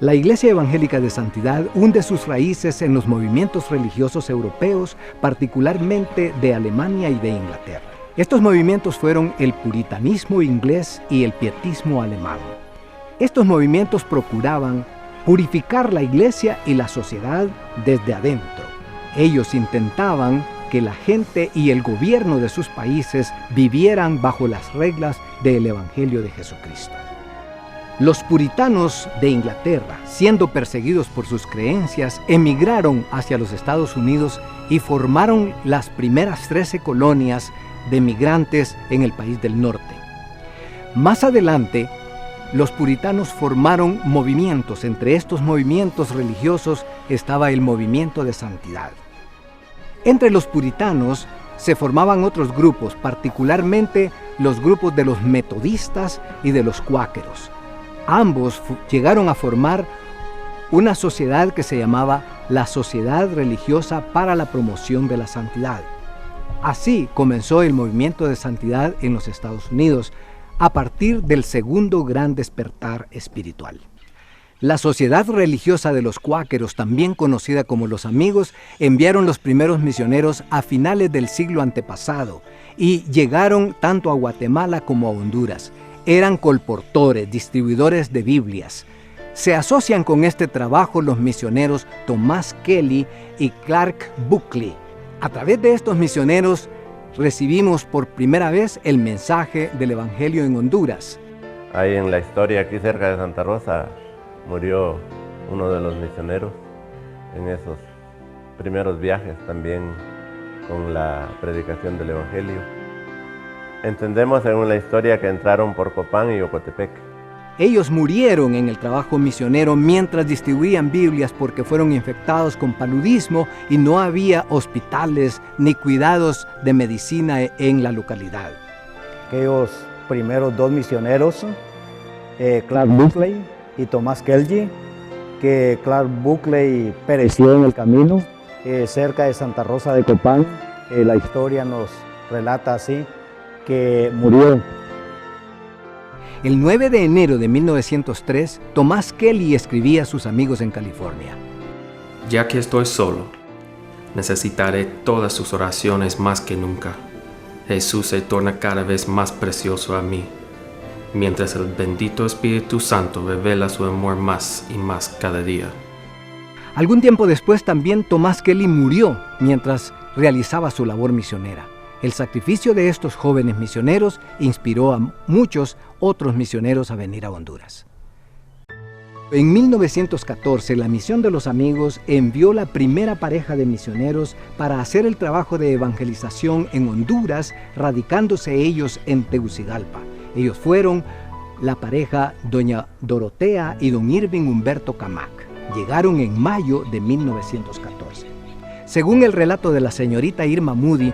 La Iglesia Evangélica de Santidad hunde sus raíces en los movimientos religiosos europeos, particularmente de Alemania y de Inglaterra. Estos movimientos fueron el puritanismo inglés y el pietismo alemán. Estos movimientos procuraban purificar la Iglesia y la sociedad desde adentro. Ellos intentaban que la gente y el gobierno de sus países vivieran bajo las reglas del Evangelio de Jesucristo. Los puritanos de Inglaterra, siendo perseguidos por sus creencias, emigraron hacia los Estados Unidos y formaron las primeras 13 colonias de migrantes en el país del norte. Más adelante, los puritanos formaron movimientos. Entre estos movimientos religiosos estaba el movimiento de santidad. Entre los puritanos se formaban otros grupos, particularmente los grupos de los metodistas y de los cuáqueros. Ambos llegaron a formar una sociedad que se llamaba la Sociedad Religiosa para la Promoción de la Santidad. Así comenzó el movimiento de santidad en los Estados Unidos, a partir del segundo gran despertar espiritual. La Sociedad Religiosa de los Cuáqueros, también conocida como los Amigos, enviaron los primeros misioneros a finales del siglo antepasado y llegaron tanto a Guatemala como a Honduras. Eran colportores, distribuidores de Biblias. Se asocian con este trabajo los misioneros Thomas Kelly y Clark Buckley. A través de estos misioneros recibimos por primera vez el mensaje del Evangelio en Honduras. Ahí en la historia, aquí cerca de Santa Rosa, murió uno de los misioneros en esos primeros viajes también con la predicación del Evangelio. Entendemos según la historia que entraron por Copán y Ocotepec. Ellos murieron en el trabajo misionero mientras distribuían Biblias porque fueron infectados con paludismo y no había hospitales ni cuidados de medicina en la localidad. Aquellos primeros dos misioneros, Clark Buckley y Thomas Kelly, que Clark Buckley pereció en el camino cerca de Santa Rosa de Copán. La historia nos relata así, que murió. El 9 de enero de 1903, Thomas Kelly escribía a sus amigos en California: Ya que estoy solo, necesitaré todas sus oraciones más que nunca. Jesús se torna cada vez más precioso a mí, mientras el bendito Espíritu Santo revela su amor más y más cada día. Algún tiempo después también Thomas Kelly murió mientras realizaba su labor misionera. El sacrificio de estos jóvenes misioneros inspiró a muchos otros misioneros a venir a Honduras. En 1914, la Misión de los Amigos envió la primera pareja de misioneros para hacer el trabajo de evangelización en Honduras, radicándose ellos en Tegucigalpa. Ellos fueron la pareja doña Dorotea y don Irving Humberto Camac. Llegaron en mayo de 1914. Según el relato de la señorita Irma Moody,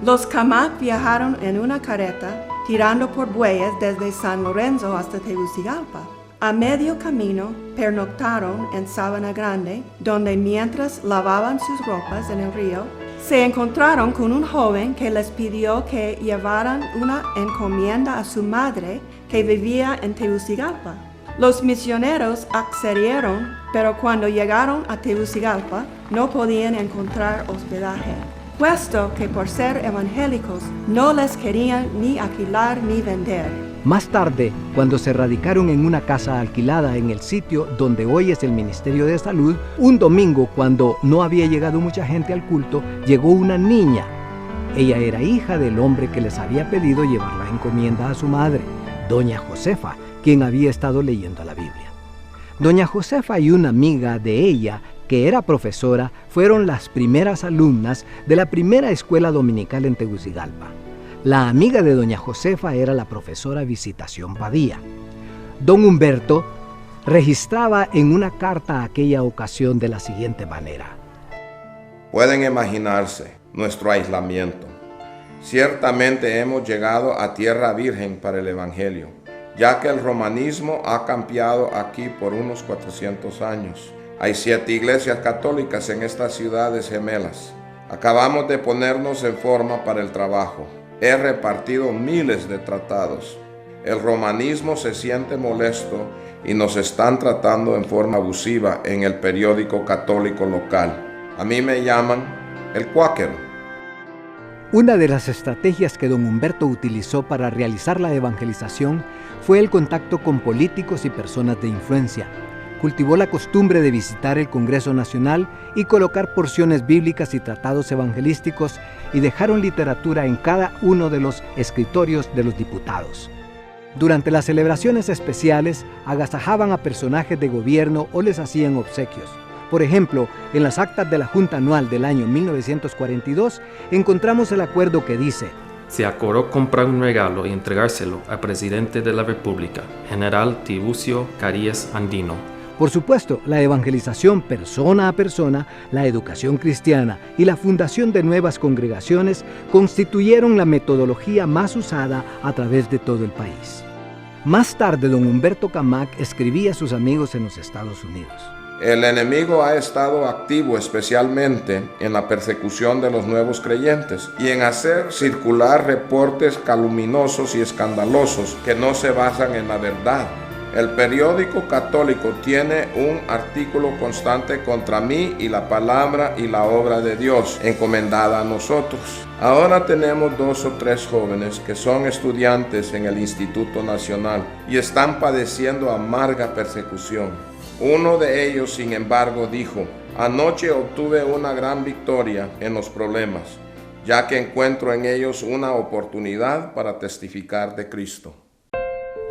los Camac viajaron en una carreta tirando por bueyes desde San Lorenzo hasta Tegucigalpa. A medio camino pernoctaron en Sabana Grande, donde mientras lavaban sus ropas en el río, se encontraron con un joven que les pidió que llevaran una encomienda a su madre que vivía en Tegucigalpa. Los misioneros accedieron, pero cuando llegaron a Tegucigalpa no podían encontrar hospedaje, puesto que por ser evangélicos no les querían ni alquilar ni vender. Más tarde, cuando se radicaron en una casa alquilada en el sitio donde hoy es el Ministerio de Salud, un domingo, cuando no había llegado mucha gente al culto, llegó una niña. Ella era hija del hombre que les había pedido llevar la encomienda a su madre, doña Josefa, quien había estado leyendo la Biblia. Doña Josefa y una amiga de ella, que era profesora, fueron las primeras alumnas de la primera escuela dominical en Tegucigalpa. La amiga de doña Josefa era la profesora Visitación Padilla. Don Humberto registraba en una carta aquella ocasión de la siguiente manera: Pueden imaginarse nuestro aislamiento. Ciertamente hemos llegado a tierra virgen para el Evangelio, ya que el romanismo ha campeado aquí por unos 400 años. Hay 7 iglesias católicas en estas ciudades gemelas. Acabamos de ponernos en forma para el trabajo. He repartido miles de tratados. El romanismo se siente molesto y nos están tratando en forma abusiva en el periódico católico local. A mí me llaman el cuáquero. Una de las estrategias que don Humberto utilizó para realizar la evangelización fue el contacto con políticos y personas de influencia. Cultivó la costumbre de visitar el Congreso Nacional y colocar porciones bíblicas y tratados evangelísticos, y dejaron literatura en cada uno de los escritorios de los diputados. Durante las celebraciones especiales, agasajaban a personajes de gobierno o les hacían obsequios. Por ejemplo, en las actas de la Junta Anual del año 1942 encontramos el acuerdo que dice: se acordó comprar un regalo y entregárselo al presidente de la República, general Tiburcio Carías Andino. Por supuesto, la evangelización persona a persona, la educación cristiana y la fundación de nuevas congregaciones constituyeron la metodología más usada a través de todo el país. Más tarde, don Humberto Camac escribía a sus amigos en los Estados Unidos: el enemigo ha estado activo especialmente en la persecución de los nuevos creyentes y en hacer circular reportes calumniosos y escandalosos que no se basan en la verdad. El periódico católico tiene un artículo constante contra mí y la palabra y la obra de Dios encomendada a nosotros. Ahora tenemos 2 o 3 jóvenes que son estudiantes en el Instituto Nacional y están padeciendo amarga persecución. Uno de ellos, sin embargo, dijo: anoche obtuve una gran victoria en los problemas, ya que encuentro en ellos una oportunidad para testificar de Cristo.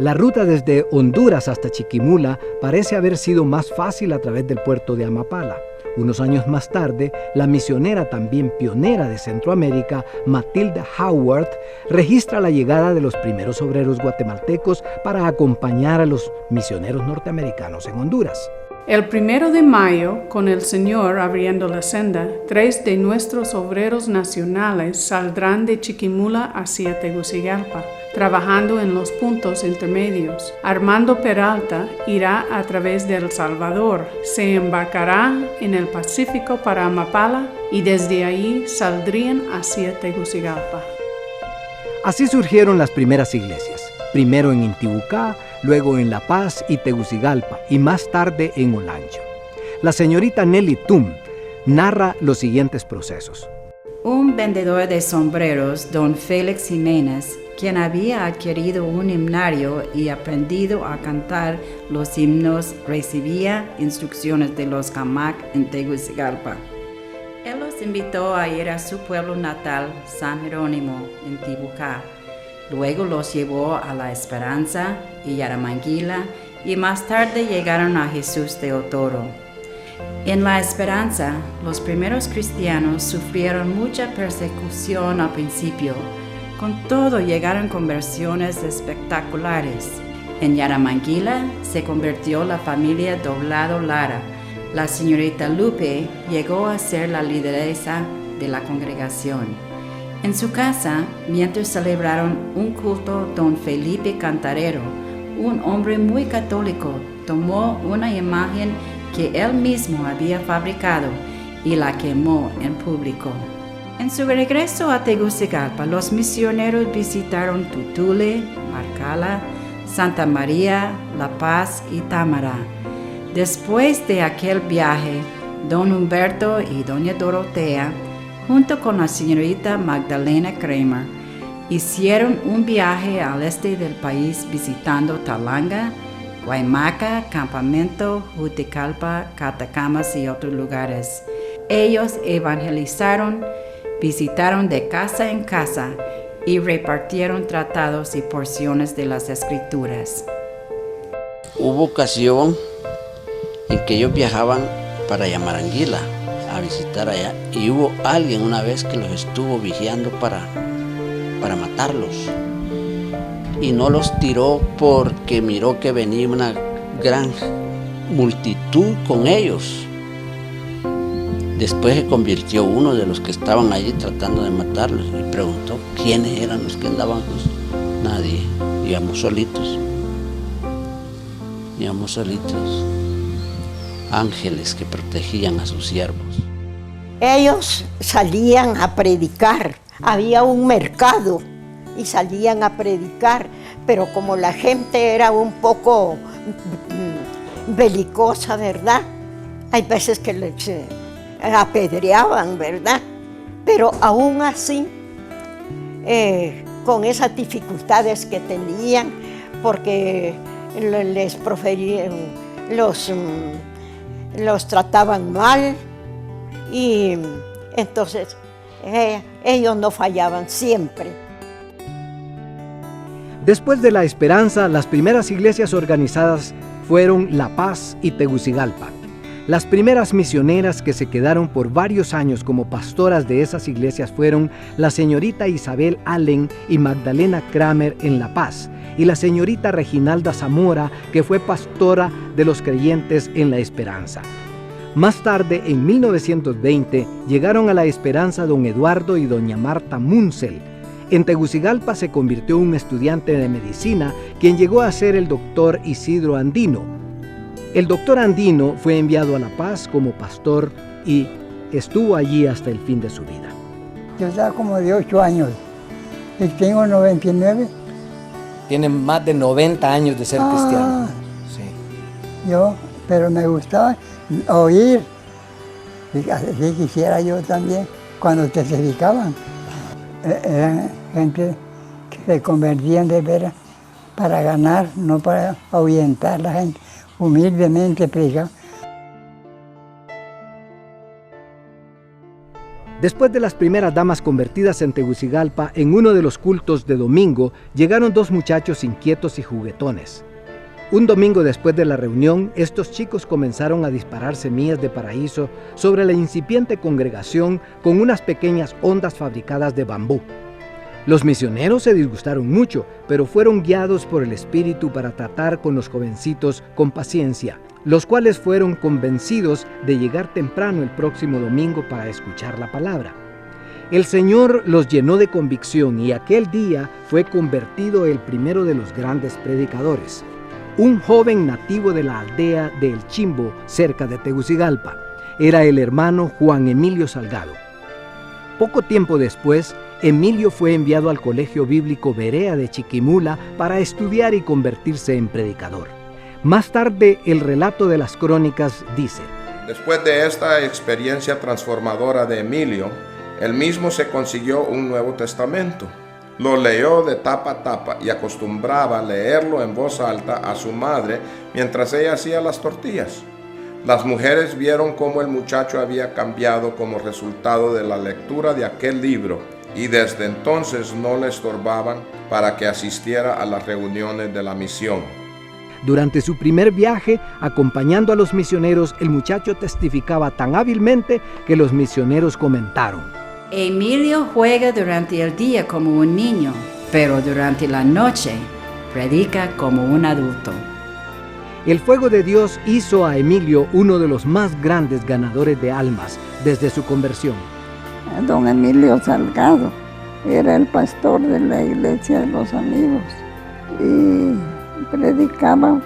La ruta desde Honduras hasta Chiquimula parece haber sido más fácil a través del puerto de Amapala. Unos años más tarde, la misionera también pionera de Centroamérica, Matilda Howard, registra la llegada de los primeros obreros guatemaltecos para acompañar a los misioneros norteamericanos en Honduras. El 1 de mayo, con el Señor abriendo la senda, 3 de nuestros obreros nacionales saldrán de Chiquimula hacia Tegucigalpa, trabajando en los puntos intermedios. Armando Peralta irá a través de El Salvador, se embarcará en el Pacífico para Amapala y desde ahí saldrían hacia Tegucigalpa. Así surgieron las primeras iglesias, primero en Intibucá, luego en La Paz y Tegucigalpa, y más tarde en Olancho. La señorita Nelly Tum narra los siguientes procesos. Un vendedor de sombreros, don Félix Jiménez, quien había adquirido un himnario y aprendido a cantar los himnos, recibía instrucciones de los Camac en Tegucigalpa. Él los invitó a ir a su pueblo natal, San Jerónimo, en Tibucá. Luego los llevó a La Esperanza y Yaramanguila, y más tarde llegaron a Jesús de Otoro. En La Esperanza, los primeros cristianos sufrieron mucha persecución al principio. Con todo, llegaron conversiones espectaculares. En Yaramanguila se convirtió la familia Doblado Lara. La señorita Lupe llegó a ser la lideresa de la congregación. En su casa, mientras celebraron un culto, don Felipe Cantarero, un hombre muy católico, tomó una imagen que él mismo había fabricado y la quemó en público. En su regreso a Tegucigalpa, los misioneros visitaron Tutule, Marcala, Santa María, La Paz y Támara. Después de aquel viaje, don Humberto y doña Dorotea, junto con la señorita Magdalena Kramer, hicieron un viaje al este del país visitando Talanga, Guaymaca, Campamento, Juticalpa, Catacamas y otros lugares. Ellos evangelizaron, visitaron de casa en casa y repartieron tratados y porciones de las Escrituras. Hubo ocasión en que ellos viajaban para Yaramanguila a visitar allá, y hubo alguien una vez que los estuvo vigiando para matarlos, y no los tiró porque miró que venía una gran multitud con ellos. Después se convirtió uno de los que estaban allí tratando de matarlos y preguntó quiénes eran los que andaban. Nadie, íbamos solitos, ángeles que protegían a sus siervos. Ellos salían a predicar, había un mercado y salían a predicar, pero como la gente era un poco belicosa, ¿verdad? Hay veces que les apedreaban, ¿verdad? Pero aún así, con esas dificultades que tenían, porque les proferían, los trataban mal, y entonces ellos no fallaban siempre. Después de La Esperanza, las primeras iglesias organizadas fueron La Paz y Tegucigalpa. Las primeras misioneras que se quedaron por varios años como pastoras de esas iglesias fueron la señorita Isabel Allen y Magdalena Kramer en La Paz, y la señorita Reginalda Zamora, que fue pastora de los creyentes en La Esperanza. Más tarde, en 1920, llegaron a La Esperanza don Eduardo y doña Marta Munsell. En Tegucigalpa se convirtió un estudiante de medicina, quien llegó a ser el doctor Isidro Andino. El doctor Andino fue enviado a La Paz como pastor y estuvo allí hasta el fin de su vida. Yo estaba como de 8 años y tengo 99. Tiene más de 90 años de ser cristiano. Sí. Pero me gustaba oír, y así quisiera yo también, cuando testificaban. Eran gente que se convertían de veras para ganar, no para ahuyentar a la gente. Humildemente predicaban. Después de las primeras damas convertidas en Tegucigalpa, en uno de los cultos de domingo, llegaron 2 muchachos inquietos y juguetones. Un domingo después de la reunión, estos chicos comenzaron a disparar semillas de paraíso sobre la incipiente congregación con unas pequeñas ondas fabricadas de bambú. Los misioneros se disgustaron mucho, pero fueron guiados por el Espíritu para tratar con los jovencitos con paciencia, los cuales fueron convencidos de llegar temprano el próximo domingo para escuchar la palabra. El Señor los llenó de convicción y aquel día fue convertido el primero de los grandes predicadores, un joven nativo de la aldea de El Chimbo, cerca de Tegucigalpa. Era el hermano Juan Emilio Salgado. Poco tiempo después, Emilio fue enviado al Colegio Bíblico Berea de Chiquimula para estudiar y convertirse en predicador. Más tarde, el relato de las crónicas dice: Después de esta experiencia transformadora de Emilio, él mismo se consiguió un Nuevo Testamento. Lo leyó de tapa a tapa y acostumbraba a leerlo en voz alta a su madre mientras ella hacía las tortillas. Las mujeres vieron cómo el muchacho había cambiado como resultado de la lectura de aquel libro y desde entonces no le estorbaban para que asistiera a las reuniones de la misión. Durante su primer viaje, acompañando a los misioneros, el muchacho testificaba tan hábilmente que los misioneros comentaron: Emilio juega durante el día como un niño, pero durante la noche predica como un adulto. El fuego de Dios hizo a Emilio uno de los más grandes ganadores de almas desde su conversión. Don Emilio Salgado era el pastor de la Iglesia de los Amigos y predicaba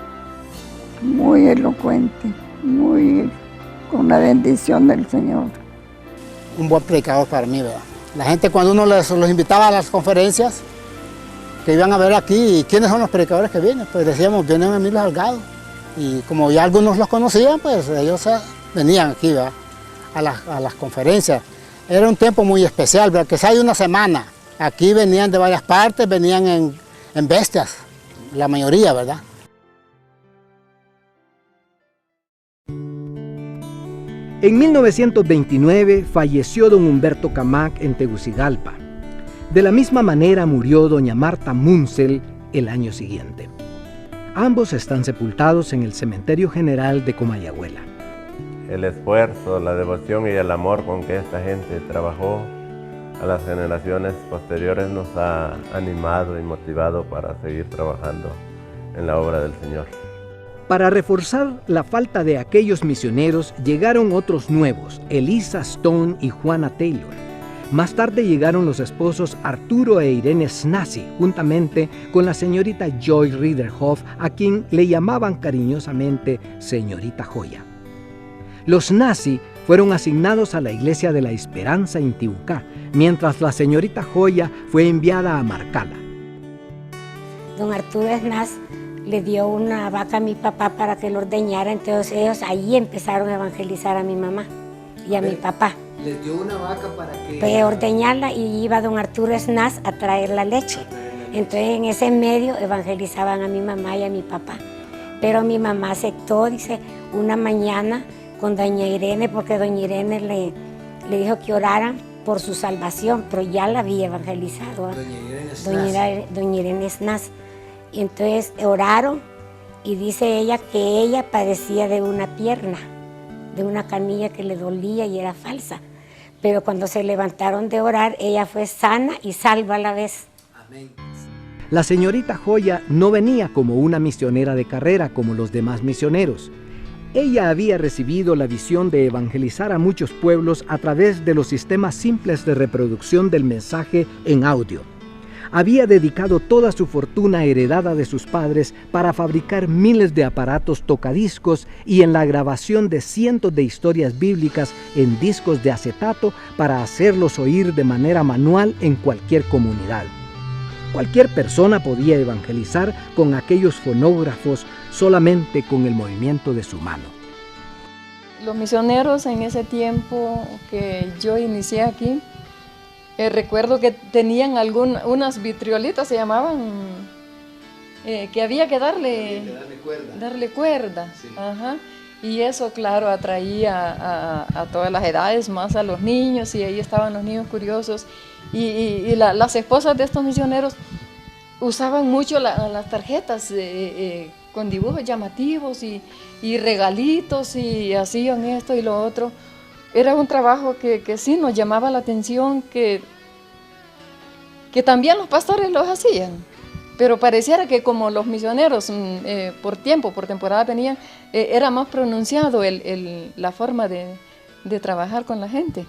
muy elocuente, muy con la bendición del Señor. Un buen predicador para mí, ¿verdad? La gente, cuando uno los invitaba a las conferencias que iban a ver aquí, ¿quiénes son los predicadores que vienen? Pues decíamos, viene Emilio Salgado. Y como ya algunos los conocían, pues ellos venían aquí, ¿verdad? A las conferencias. Era un tiempo muy especial, ¿verdad? Que hay una semana. Aquí venían de varias partes, venían en bestias, la mayoría, ¿verdad? En 1929 falleció don Humberto Camac en Tegucigalpa. De la misma manera murió doña Marta Munsell el año siguiente. Ambos están sepultados en el Cementerio General de Comayagüela. El esfuerzo, la devoción y el amor con que esta gente trabajó a las generaciones posteriores nos ha animado y motivado para seguir trabajando en la obra del Señor. Para reforzar la falta de aquellos misioneros, llegaron otros nuevos, Elisa Stone y Juana Taylor. Más tarde llegaron los esposos Arturo e Irene Snasi, juntamente con la señorita Joy Riederhoff, a quien le llamaban cariñosamente señorita Joya. Los Snasi fueron asignados a la Iglesia de la Esperanza en Tibucá, mientras la señorita Joya fue enviada a Marcala. don Arturo Esnaz le dio una vaca a mi papá para que lo ordeñara, entonces ellos ahí empezaron a evangelizar a mi mamá y a mi papá. ¿Les dio una vaca para que...? Ordeñarla y iba don Arturo Esnaz a traer la leche. Entonces en ese medio evangelizaban a mi mamá y a mi papá. Pero mi mamá aceptó, dice, una mañana con doña Irene, porque doña Irene le dijo que oraran por su salvación, pero ya la había evangelizado. Doña Irene Esnaz. Y entonces oraron y dice ella que ella padecía de una pierna, de una canilla que le dolía y era falsa. Pero cuando se levantaron de orar, ella fue sana y salva a la vez. Amén. La señorita Joya no venía como una misionera de carrera como los demás misioneros. Ella había recibido la visión de evangelizar a muchos pueblos a través de los sistemas simples de reproducción del mensaje en audio. Había dedicado toda su fortuna heredada de sus padres para fabricar miles de aparatos tocadiscos y en la grabación de cientos de historias bíblicas en discos de acetato para hacerlos oír de manera manual en cualquier comunidad. Cualquier persona podía evangelizar con aquellos fonógrafos solamente con el movimiento de su mano. Los misioneros en ese tiempo que yo inicié aquí, recuerdo que tenían unas vitriolitas, se llamaban, que había que darle cuerda. Sí. Ajá. Y eso, claro, atraía a todas las edades, más a los niños, y ahí estaban los niños curiosos. Y las esposas de estos misioneros usaban mucho las tarjetas con dibujos llamativos y regalitos, y hacían esto y lo otro. Era un trabajo que sí nos llamaba la atención, que también los pastores los hacían, pero pareciera que como los misioneros por temporada venían, era más pronunciado la forma de trabajar con la gente.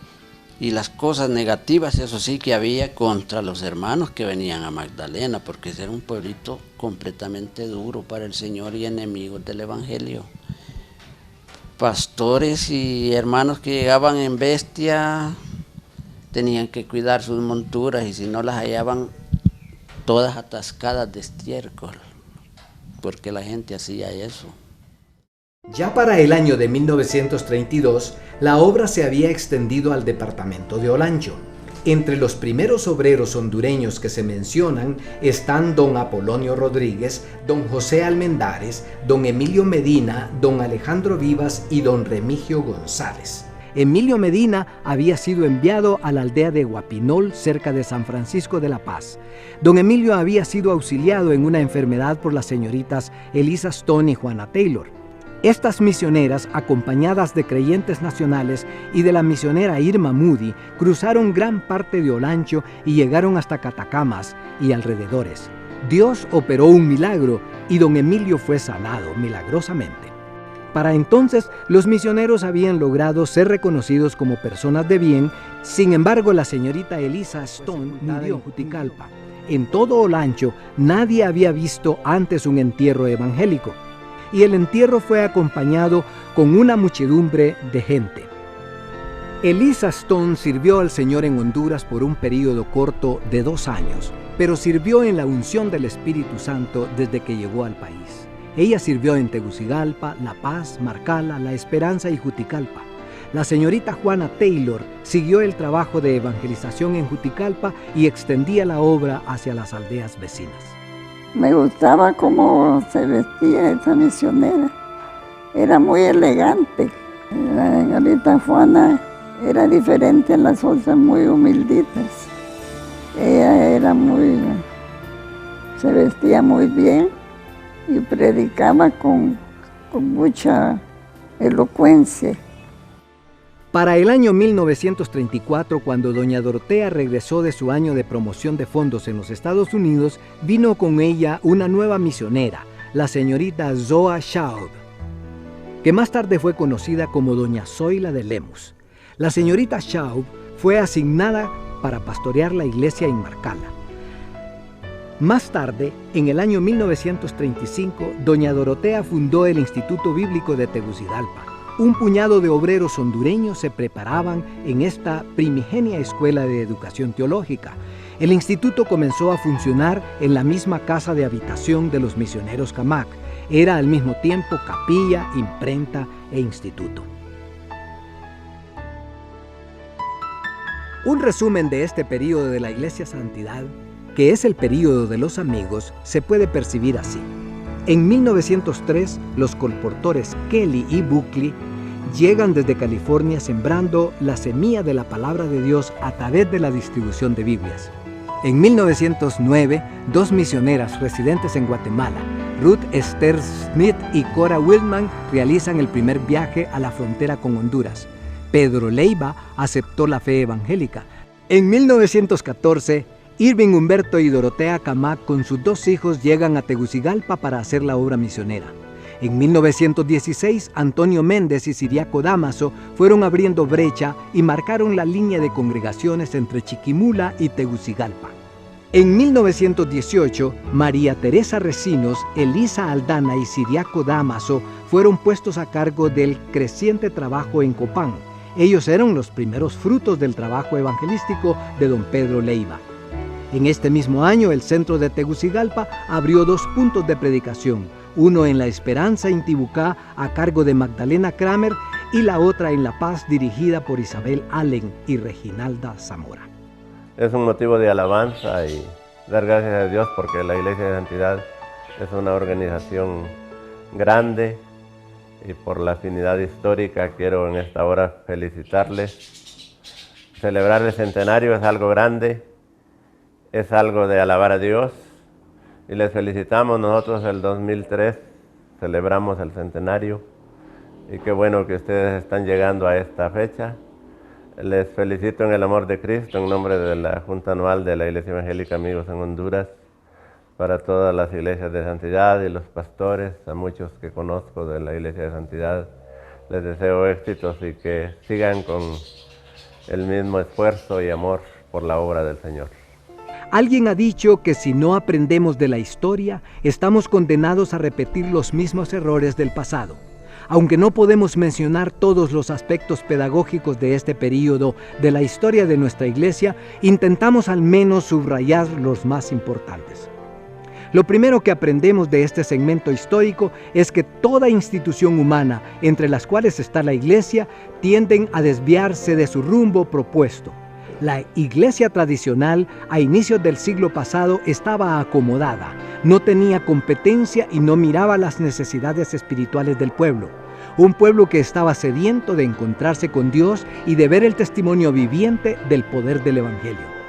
Y las cosas negativas, eso sí, que había contra los hermanos que venían a Magdalena, porque era un pueblito completamente duro para el Señor y enemigos del Evangelio. Pastores y hermanos que llegaban en bestia tenían que cuidar sus monturas, y si no las hallaban todas atascadas de estiércol, porque la gente hacía eso. Ya para el año de 1932, la obra se había extendido al departamento de Olancho. Entre los primeros obreros hondureños que se mencionan están don Apolonio Rodríguez, don José Almendares, don Emilio Medina, don Alejandro Vivas y don Remigio González. Emilio Medina había sido enviado a la aldea de Guapinol, cerca de San Francisco de la Paz. Don Emilio había sido auxiliado en una enfermedad por las señoritas Elisa Stone y Juana Taylor. Estas misioneras, acompañadas de creyentes nacionales y de la misionera Irma Moody, cruzaron gran parte de Olancho y llegaron hasta Catacamas y alrededores. Dios operó un milagro y don Emilio fue sanado milagrosamente. Para entonces, los misioneros habían logrado ser reconocidos como personas de bien. Sin embargo, la señorita Elisa Stone murió en Juticalpa. En todo Olancho, nadie había visto antes un entierro evangélico. Y el entierro fue acompañado con una muchedumbre de gente. Elisa Stone sirvió al Señor en Honduras por un período corto de 2 años, pero sirvió en la unción del Espíritu Santo desde que llegó al país. Ella sirvió en Tegucigalpa, La Paz, Marcala, La Esperanza y Juticalpa. La señorita Juana Taylor siguió el trabajo de evangelización en Juticalpa y extendía la obra hacia las aldeas vecinas. Me gustaba cómo se vestía esa misionera, era muy elegante. La señorita Juana era diferente a las otras, muy humilditas. Ella se vestía muy bien y predicaba con mucha elocuencia. Para el año 1934, cuando doña Dorotea regresó de su año de promoción de fondos en los Estados Unidos, vino con ella una nueva misionera, la señorita Zoa Schaub, que más tarde fue conocida como doña Zoila de Lemus. La señorita Schaub fue asignada para pastorear la iglesia en Marcala. Más tarde, en el año 1935, doña Dorotea fundó el Instituto Bíblico de Tegucigalpa. Un puñado de obreros hondureños se preparaban en esta primigenia escuela de educación teológica. El instituto comenzó a funcionar en la misma casa de habitación de los misioneros Camac. Era al mismo tiempo capilla, imprenta e instituto. Un resumen de este período de la Iglesia Santidad, que es el período de los amigos, se puede percibir así. En 1903, los colportores Kelly y Buckley llegan desde California sembrando la semilla de la palabra de Dios a través de la distribución de Biblias. En 1909, dos misioneras residentes en Guatemala, Ruth Esther Smith y Cora Wildman, realizan el primer viaje a la frontera con Honduras. Pedro Leiva aceptó la fe evangélica. En 1914, Irving Humberto y Dorotea Camac con sus dos hijos llegan a Tegucigalpa para hacer la obra misionera. En 1916, Antonio Méndez y Ciriaco Dámaso fueron abriendo brecha y marcaron la línea de congregaciones entre Chiquimula y Tegucigalpa. En 1918, María Teresa Recinos, Elisa Aldana y Ciriaco Dámaso fueron puestos a cargo del creciente trabajo en Copán. Ellos eran los primeros frutos del trabajo evangelístico de don Pedro Leiva. En este mismo año, el centro de Tegucigalpa abrió 2 puntos de predicación, uno en La Esperanza, Intibucá, a cargo de Magdalena Kramer, y la otra en La Paz, dirigida por Isabel Allen y Reginalda Zamora. Es un motivo de alabanza y dar gracias a Dios porque la Iglesia de Santidad es una organización grande y por la afinidad histórica quiero en esta hora felicitarles. Celebrar el centenario es algo grande, es algo de alabar a Dios y les felicitamos. Nosotros el 2003 celebramos el centenario y qué bueno que ustedes están llegando a esta fecha. Les felicito en el amor de Cristo en nombre de la Junta Anual de la Iglesia Evangélica Amigos en Honduras, para todas las iglesias de santidad y los pastores, a muchos que conozco de la Iglesia de Santidad. Les deseo éxitos y que sigan con el mismo esfuerzo y amor por la obra del Señor. Alguien ha dicho que si no aprendemos de la historia, estamos condenados a repetir los mismos errores del pasado. Aunque no podemos mencionar todos los aspectos pedagógicos de este período de la historia de nuestra iglesia, intentamos al menos subrayar los más importantes. Lo primero que aprendemos de este segmento histórico es que toda institución humana, entre las cuales está la iglesia, tienden a desviarse de su rumbo propuesto. La iglesia tradicional a inicios del siglo pasado estaba acomodada, no tenía competencia y no miraba las necesidades espirituales del pueblo. Un pueblo que estaba sediento de encontrarse con Dios y de ver el testimonio viviente del poder del Evangelio.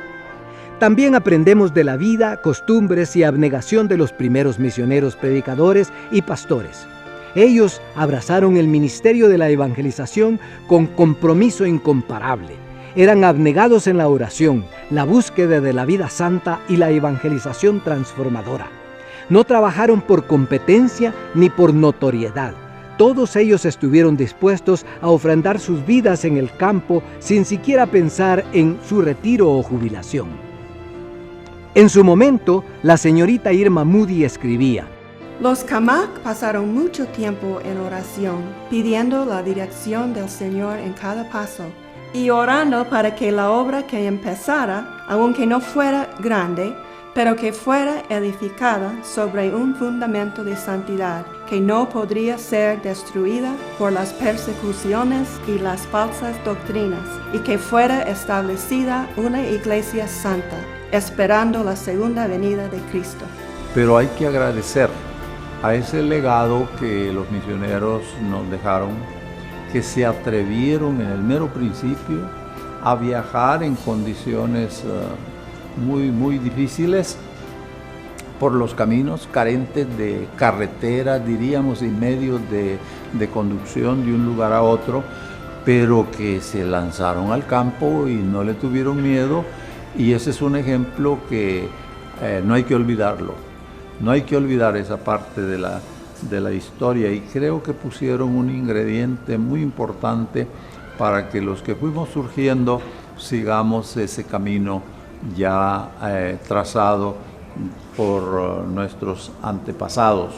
También aprendemos de la vida, costumbres y abnegación de los primeros misioneros, predicadores y pastores. Ellos abrazaron el ministerio de la evangelización con compromiso incomparable. Eran abnegados en la oración, la búsqueda de la vida santa y la evangelización transformadora. No trabajaron por competencia ni por notoriedad. Todos ellos estuvieron dispuestos a ofrendar sus vidas en el campo sin siquiera pensar en su retiro o jubilación. En su momento, la señorita Irma Moody escribía: Los Camac pasaron mucho tiempo en oración, pidiendo la dirección del Señor en cada paso y orando para que la obra que empezara, aunque no fuera grande, pero que fuera edificada sobre un fundamento de santidad que no podría ser destruida por las persecuciones y las falsas doctrinas, y que fuera establecida una iglesia santa, esperando la segunda venida de Cristo. Pero hay que agradecer a ese legado que los misioneros nos dejaron, que se atrevieron en el mero principio a viajar en condiciones muy difíciles por los caminos, carentes de carretera, diríamos, y medios de conducción de un lugar a otro, pero que se lanzaron al campo y no le tuvieron miedo, y ese es un ejemplo que no hay que olvidarlo. No hay que olvidar esa parte de la historia, y creo que pusieron un ingrediente muy importante para que los que fuimos surgiendo sigamos ese camino ya trazado por nuestros antepasados.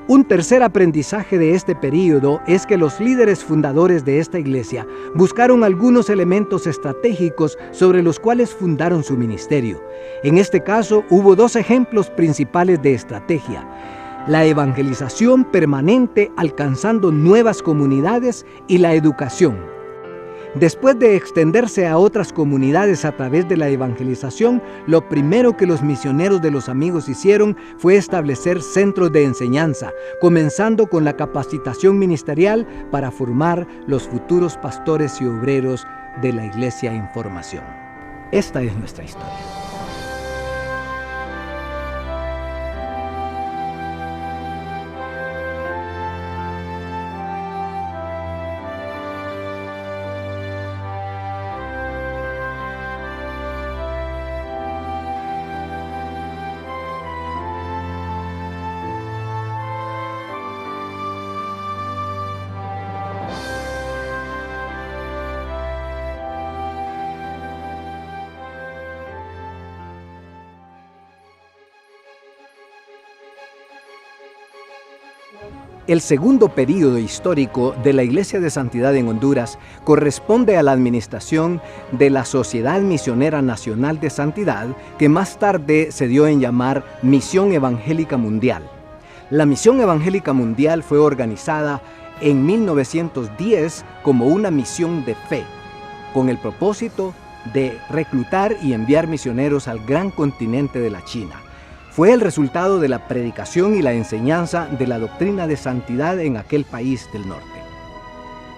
Un tercer aprendizaje de este período es que los líderes fundadores de esta iglesia buscaron algunos elementos estratégicos sobre los cuales fundaron su ministerio. En este caso, hubo dos ejemplos principales de estrategia: la evangelización permanente alcanzando nuevas comunidades y la educación. Después de extenderse a otras comunidades a través de la evangelización, lo primero que los misioneros de los amigos hicieron fue establecer centros de enseñanza, comenzando con la capacitación ministerial para formar los futuros pastores y obreros de la iglesia en formación. Esta es nuestra historia. El segundo período histórico de la Iglesia de Santidad en Honduras corresponde a la administración de la Sociedad Misionera Nacional de Santidad, que más tarde se dio en llamar Misión Evangélica Mundial. La Misión Evangélica Mundial fue organizada en 1910 como una misión de fe, con el propósito de reclutar y enviar misioneros al gran continente de la China. Fue el resultado de la predicación y la enseñanza de la doctrina de santidad en aquel país del norte.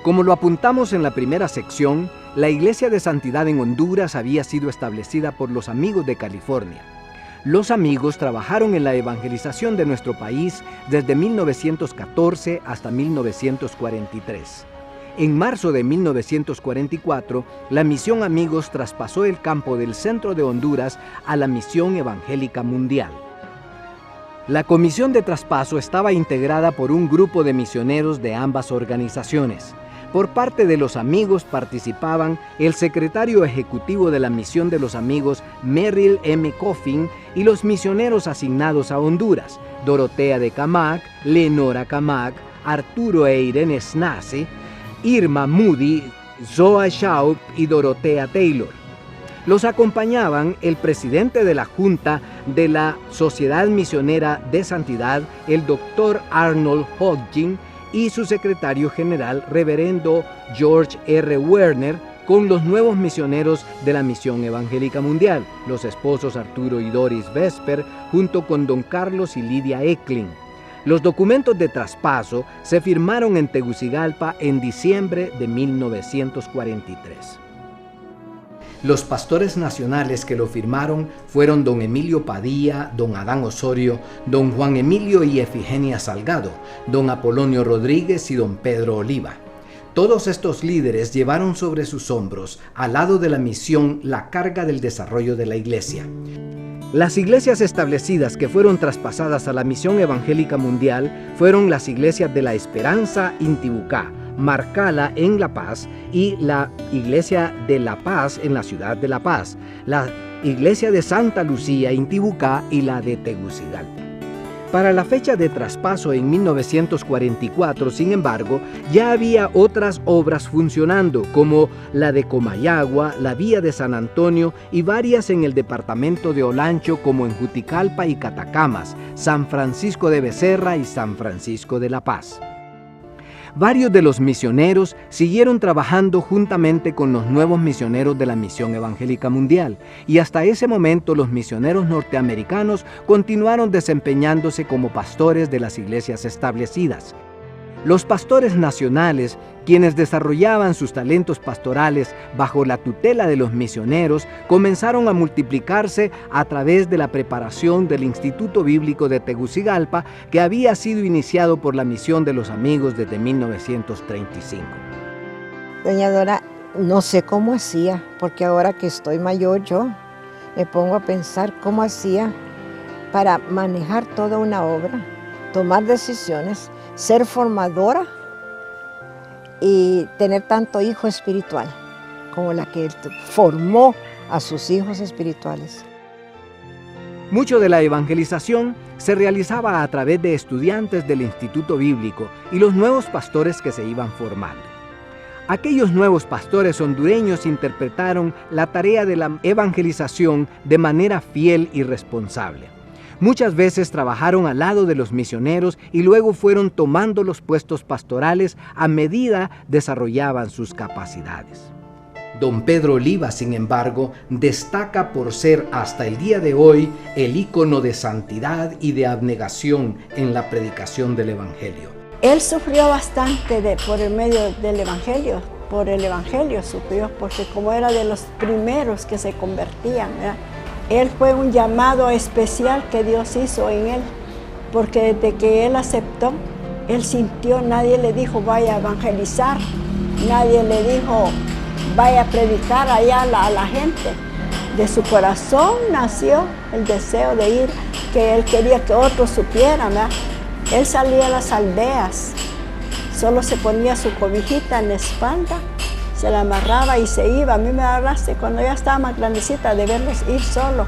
Como lo apuntamos en la primera sección, la Iglesia de Santidad en Honduras había sido establecida por los Amigos de California. Los Amigos trabajaron en la evangelización de nuestro país desde 1914 hasta 1943. En marzo de 1944, la Misión Amigos traspasó el campo del centro de Honduras a la Misión Evangélica Mundial. La comisión de traspaso estaba integrada por un grupo de misioneros de ambas organizaciones. Por parte de los Amigos participaban el secretario ejecutivo de la Misión de los Amigos, Merrill M. Coffin, y los misioneros asignados a Honduras, Dorotea de Camac, Leonora Camac, Arturo e Irene Snase, Irma Moody, Zoa Schaub y Dorotea Taylor. Los acompañaban el presidente de la Junta de la Sociedad Misionera de Santidad, el Dr. Arnold Hodgkin, y su secretario general, reverendo George R. Werner, con los nuevos misioneros de la Misión Evangélica Mundial, los esposos Arturo y Doris Vesper, junto con don Carlos y Lidia Eklund. Los documentos de traspaso se firmaron en Tegucigalpa en diciembre de 1943. Los pastores nacionales que lo firmaron fueron don Emilio Padilla, don Adán Osorio, don Juan Emilio y Efigenia Salgado, don Apolonio Rodríguez y don Pedro Oliva. Todos estos líderes llevaron sobre sus hombros, al lado de la misión, la carga del desarrollo de la iglesia. Las iglesias establecidas que fueron traspasadas a la Misión Evangélica Mundial fueron las iglesias de la Esperanza Intibucá, Marcala en La Paz y la Iglesia de La Paz en la ciudad de La Paz, la Iglesia de Santa Lucía Intibucá y la de Tegucigalpa. Para la fecha de traspaso en 1944, sin embargo, ya había otras obras funcionando, como la de Comayagua, la Vía de San Antonio y varias en el departamento de Olancho, como en Juticalpa y Catacamas, San Francisco de Becerra y San Francisco de La Paz. Varios de los misioneros siguieron trabajando juntamente con los nuevos misioneros de la Misión Evangélica Mundial, y hasta ese momento los misioneros norteamericanos continuaron desempeñándose como pastores de las iglesias establecidas. Los pastores nacionales, quienes desarrollaban sus talentos pastorales bajo la tutela de los misioneros, comenzaron a multiplicarse a través de la preparación del Instituto Bíblico de Tegucigalpa, que había sido iniciado por la Misión de los Amigos desde 1935. Doña Dora, no sé cómo hacía, porque ahora que estoy mayor yo, me pongo a pensar cómo hacía para manejar toda una obra, tomar decisiones, ser formadora y tener tanto hijo espiritual como la que formó a sus hijos espirituales. Mucho de la evangelización se realizaba a través de estudiantes del Instituto Bíblico y los nuevos pastores que se iban formando. Aquellos nuevos pastores hondureños interpretaron la tarea de la evangelización de manera fiel y responsable. Muchas veces trabajaron al lado de los misioneros y luego fueron tomando los puestos pastorales a medida desarrollaban sus capacidades. Don Pedro Oliva, sin embargo, destaca por ser hasta el día de hoy el ícono de santidad y de abnegación en la predicación del Evangelio. Él sufrió bastante por el medio del Evangelio, por el Evangelio sufrió, porque como era de los primeros que se convertían, ¿verdad? Él fue un llamado especial que Dios hizo en él, porque desde que él aceptó, él sintió, nadie le dijo vaya a evangelizar, nadie le dijo vaya a predicar allá a la gente. De su corazón nació el deseo de ir, que él quería que otros supieran, ¿verdad? Él salía a las aldeas, solo se ponía su cobijita en la espalda, se la amarraba y se iba. A mí me hablaste cuando ya estaba más grandecita de verlos ir solo.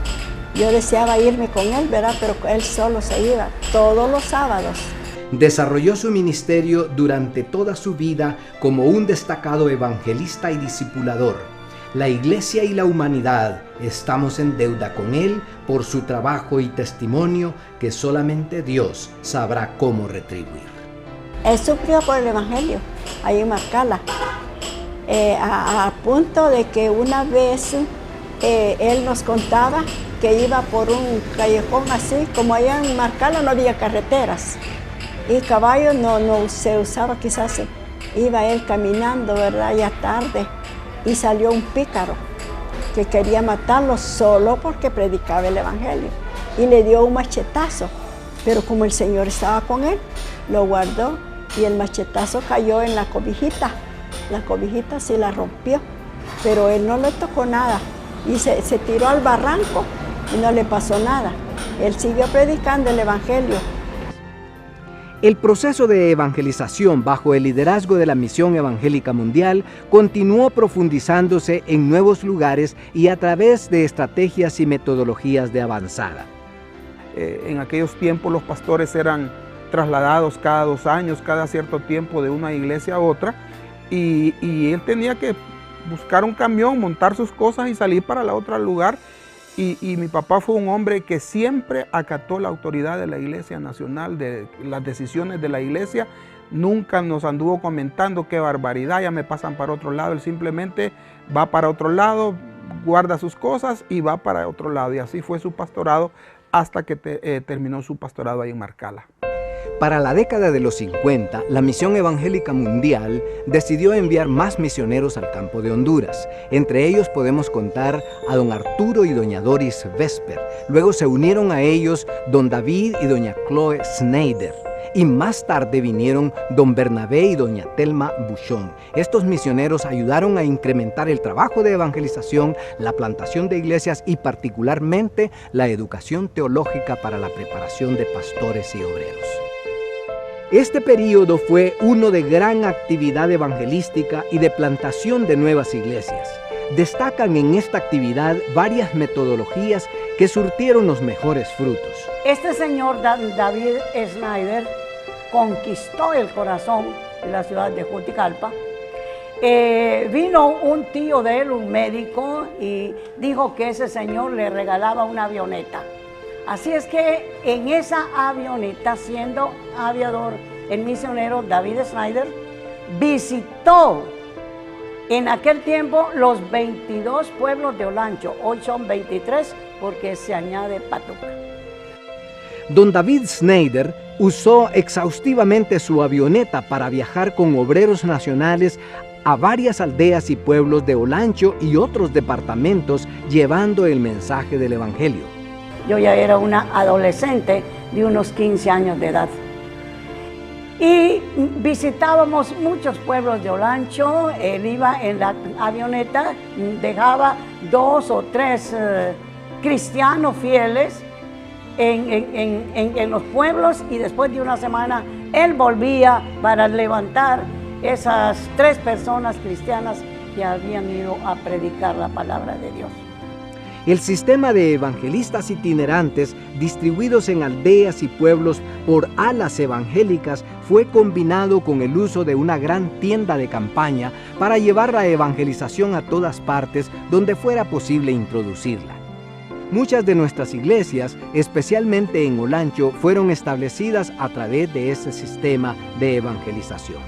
Yo deseaba irme con él, ¿verdad? Pero él solo se iba todos los sábados. Desarrolló su ministerio durante toda su vida como un destacado evangelista y discipulador. La Iglesia y la humanidad estamos en deuda con él por su trabajo y testimonio que solamente Dios sabrá cómo retribuir. Él sufrió por el Evangelio, ahí en Marcala, a punto de que una vez él nos contaba que iba por un callejón así, como allá en Marcala no había carreteras y caballo no se usaba, quizás iba él caminando, ¿verdad? Ya tarde, y salió un pícaro que quería matarlo solo porque predicaba el Evangelio y le dio un machetazo, pero como el Señor estaba con él, lo guardó y el machetazo cayó en la cobijita sí la rompió, pero él no le tocó nada y se tiró al barranco y no le pasó nada. Él siguió predicando el Evangelio. El proceso de evangelización bajo el liderazgo de la Misión Evangélica Mundial continuó profundizándose en nuevos lugares y a través de estrategias y metodologías de avanzada. En aquellos tiempos los pastores eran trasladados cada 2 años, cada cierto tiempo de una iglesia a otra y él tenía que buscar un camión, montar sus cosas y salir para el otro lugar. Y mi papá fue un hombre que siempre acató la autoridad de la Iglesia Nacional, de las decisiones de la Iglesia. Nunca nos anduvo comentando qué barbaridad, ya me pasan para otro lado. Él simplemente va para otro lado, guarda sus cosas y va para otro lado. Y así fue su pastorado hasta que terminó su pastorado ahí en Marcala. Para la década de los 50, la Misión Evangélica Mundial decidió enviar más misioneros al campo de Honduras. Entre ellos podemos contar a don Arturo y doña Doris Vesper. Luego se unieron a ellos don David y doña Chloe Snyder. Y más tarde vinieron don Bernabé y doña Telma Buchón. Estos misioneros ayudaron a incrementar el trabajo de evangelización, la plantación de iglesias y particularmente la educación teológica para la preparación de pastores y obreros. Este período fue uno de gran actividad evangelística y de plantación de nuevas iglesias. Destacan en esta actividad varias metodologías que surtieron los mejores frutos. Este señor David Snyder conquistó el corazón de la ciudad de Juticalpa. Vino un tío de él, un médico, y dijo que ese señor le regalaba una avioneta. Así es que en esa avioneta, siendo aviador, el misionero David Snyder visitó en aquel tiempo los 22 pueblos de Olancho. Hoy son 23 porque se añade Patuca. Don David Snyder usó exhaustivamente su avioneta para viajar con obreros nacionales a varias aldeas y pueblos de Olancho y otros departamentos llevando el mensaje del Evangelio. Yo ya era una adolescente de unos 15 años de edad. Y visitábamos muchos pueblos de Olancho. Él iba en la avioneta, dejaba 2 o 3 cristianos fieles en los pueblos y después de una semana él volvía para levantar esas 3 personas cristianas que habían ido a predicar la palabra de Dios. El sistema de evangelistas itinerantes distribuidos en aldeas y pueblos por alas evangélicas fue combinado con el uso de una gran tienda de campaña para llevar la evangelización a todas partes donde fuera posible introducirla. Muchas de nuestras iglesias, especialmente en Olancho, fueron establecidas a través de ese sistema de evangelización.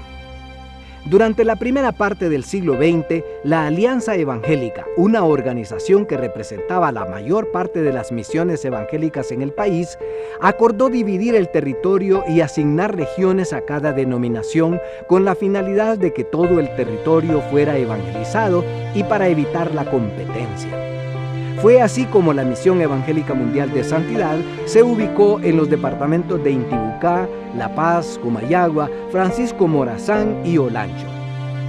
Durante la primera parte del siglo XX, la Alianza Evangélica, una organización que representaba la mayor parte de las misiones evangélicas en el país, acordó dividir el territorio y asignar regiones a cada denominación con la finalidad de que todo el territorio fuera evangelizado y para evitar la competencia. Fue así como la Misión Evangélica Mundial de Santidad se ubicó en los departamentos de Intibucá, La Paz, Comayagua, Francisco Morazán y Olancho.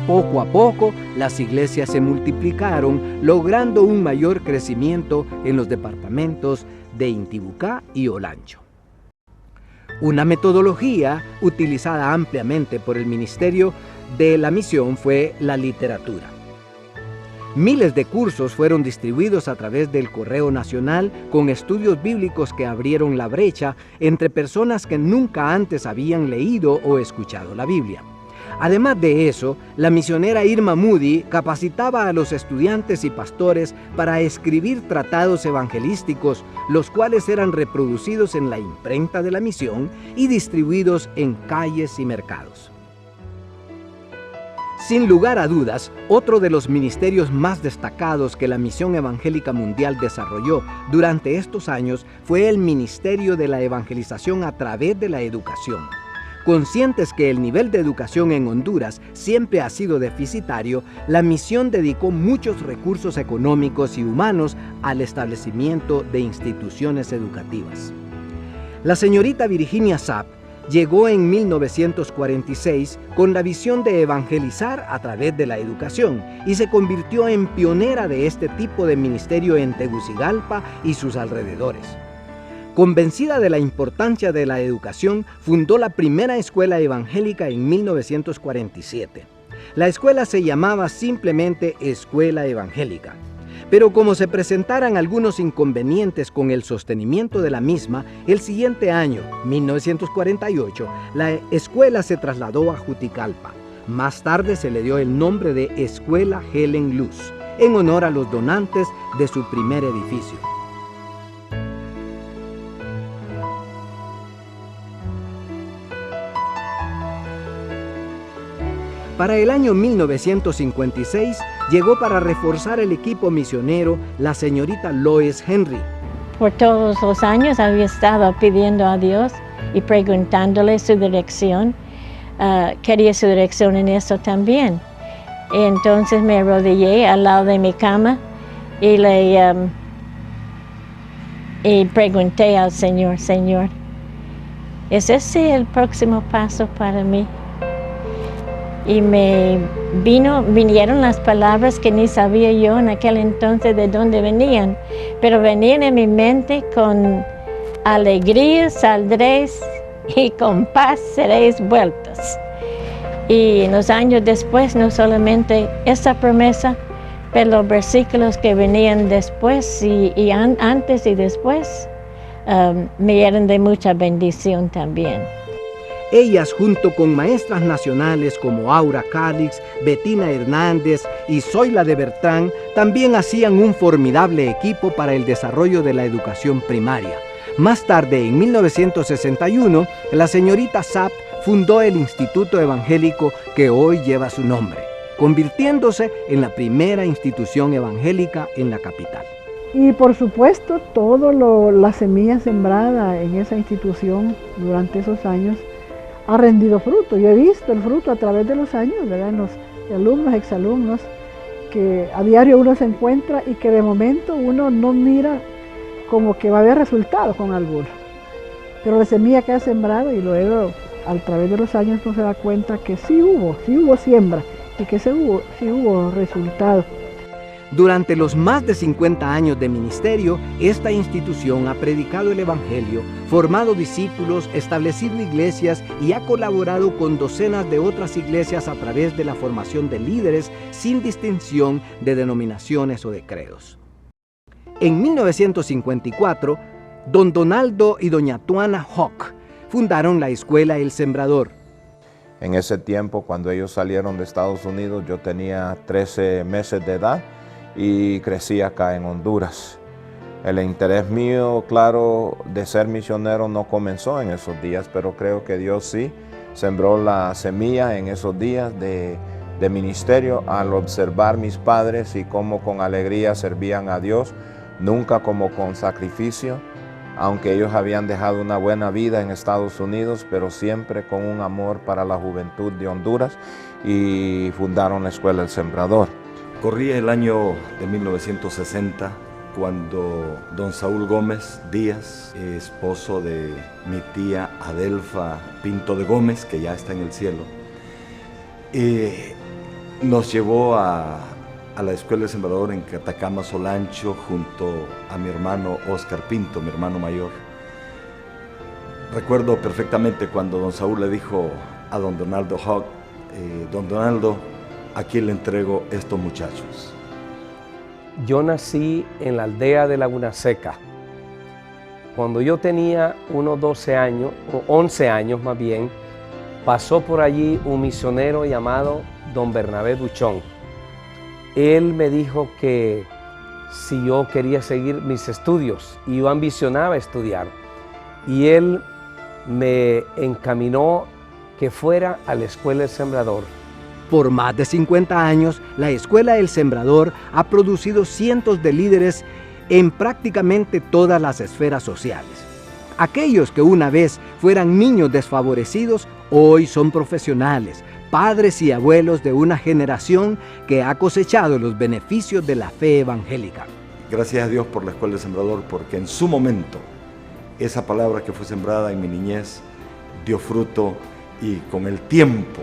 Poco a poco, las iglesias se multiplicaron, logrando un mayor crecimiento en los departamentos de Intibucá y Olancho. Una metodología utilizada ampliamente por el Ministerio de la Misión fue la literatura. Miles de cursos fueron distribuidos a través del Correo Nacional con estudios bíblicos que abrieron la brecha entre personas que nunca antes habían leído o escuchado la Biblia. Además de eso, la misionera Irma Moody capacitaba a los estudiantes y pastores para escribir tratados evangelísticos, los cuales eran reproducidos en la imprenta de la misión y distribuidos en calles y mercados. Sin lugar a dudas, otro de los ministerios más destacados que la Misión Evangélica Mundial desarrolló durante estos años fue el Ministerio de la Evangelización a través de la educación. Conscientes que el nivel de educación en Honduras siempre ha sido deficitario, la misión dedicó muchos recursos económicos y humanos al establecimiento de instituciones educativas. La señorita Virginia Sapp llegó en 1946 con la visión de evangelizar a través de la educación y se convirtió en pionera de este tipo de ministerio en Tegucigalpa y sus alrededores. Convencida de la importancia de la educación, fundó la primera escuela evangélica en 1947. La escuela se llamaba simplemente Escuela Evangélica. Pero como se presentaran algunos inconvenientes con el sostenimiento de la misma, el siguiente año, 1948, la escuela se trasladó a Juticalpa. Más tarde se le dio el nombre de Escuela Helen Luz, en honor a los donantes de su primer edificio. Para el año 1956, llegó para reforzar el equipo misionero la señorita Lois Henry. Por todos los años había estado pidiendo a Dios y preguntándole su dirección. Quería su dirección en eso también. Entonces me arrodillé al lado de mi cama y y pregunté al Señor, Señor, ¿es ese el próximo paso para mí? Y vinieron las palabras que ni sabía yo en aquel entonces de dónde venían, pero venían en mi mente: con alegría saldréis y con paz seréis vueltos. Y en los años después, no solamente esa promesa, pero los versículos que venían después y antes y después me eran de mucha bendición también. Ellas, junto con maestras nacionales como Aura Calix, Betina Hernández y Zoila de Bertrán, también hacían un formidable equipo para el desarrollo de la educación primaria. Más tarde, en 1961, la señorita Sapp fundó el Instituto Evangélico que hoy lleva su nombre, convirtiéndose en la primera institución evangélica en la capital. Y por supuesto, la semilla sembrada en esa institución durante esos años ha rendido fruto. Yo he visto el fruto a través de los años, ¿verdad? En los alumnos, exalumnos, que a diario uno se encuentra y que de momento uno no mira como que va a haber resultados con alguno. Pero la semilla que ha sembrado, y luego a través de los años uno se da cuenta que sí hubo siembra y que sí hubo resultados. Durante los más de 50 años de ministerio, esta institución ha predicado el Evangelio, formado discípulos, establecido iglesias y ha colaborado con docenas de otras iglesias a través de la formación de líderes sin distinción de denominaciones o de credos. En 1954, don Donaldo y doña Tuana Hawk fundaron la escuela El Sembrador. En ese tiempo, cuando ellos salieron de Estados Unidos, yo tenía 13 meses de edad y crecí acá en Honduras. El interés mío, claro, de ser misionero no comenzó en esos días, pero creo que Dios sí sembró la semilla en esos días de ministerio al observar mis padres y cómo con alegría servían a Dios, nunca como con sacrificio, aunque ellos habían dejado una buena vida en Estados Unidos, pero siempre con un amor para la juventud de Honduras, y fundaron la escuela El Sembrador. Corría el año de 1960 cuando don Saúl Gómez Díaz, esposo de mi tía Adelfa Pinto de Gómez, que ya está en el cielo, nos llevó a la escuela El Sembrador en Catacama, Solancho, junto a mi hermano Oscar Pinto, mi hermano mayor. Recuerdo perfectamente cuando don Saúl le dijo a don Donaldo Hawk, don Donaldo, aquí le entrego estos muchachos. Yo nací en la aldea de Laguna Seca. Cuando yo tenía unos 12 años, o 11 años más bien, pasó por allí un misionero llamado don Bernabé Buchón. Él me dijo que si yo quería seguir mis estudios, y yo ambicionaba estudiar, y él me encaminó que fuera a la escuela El Sembrador. Por más de 50 años, la escuela El Sembrador ha producido cientos de líderes en prácticamente todas las esferas sociales. Aquellos que una vez fueran niños desfavorecidos, hoy son profesionales, padres y abuelos de una generación que ha cosechado los beneficios de la fe evangélica. Gracias a Dios por la escuela El Sembrador, porque en su momento esa palabra que fue sembrada en mi niñez dio fruto, y con el tiempo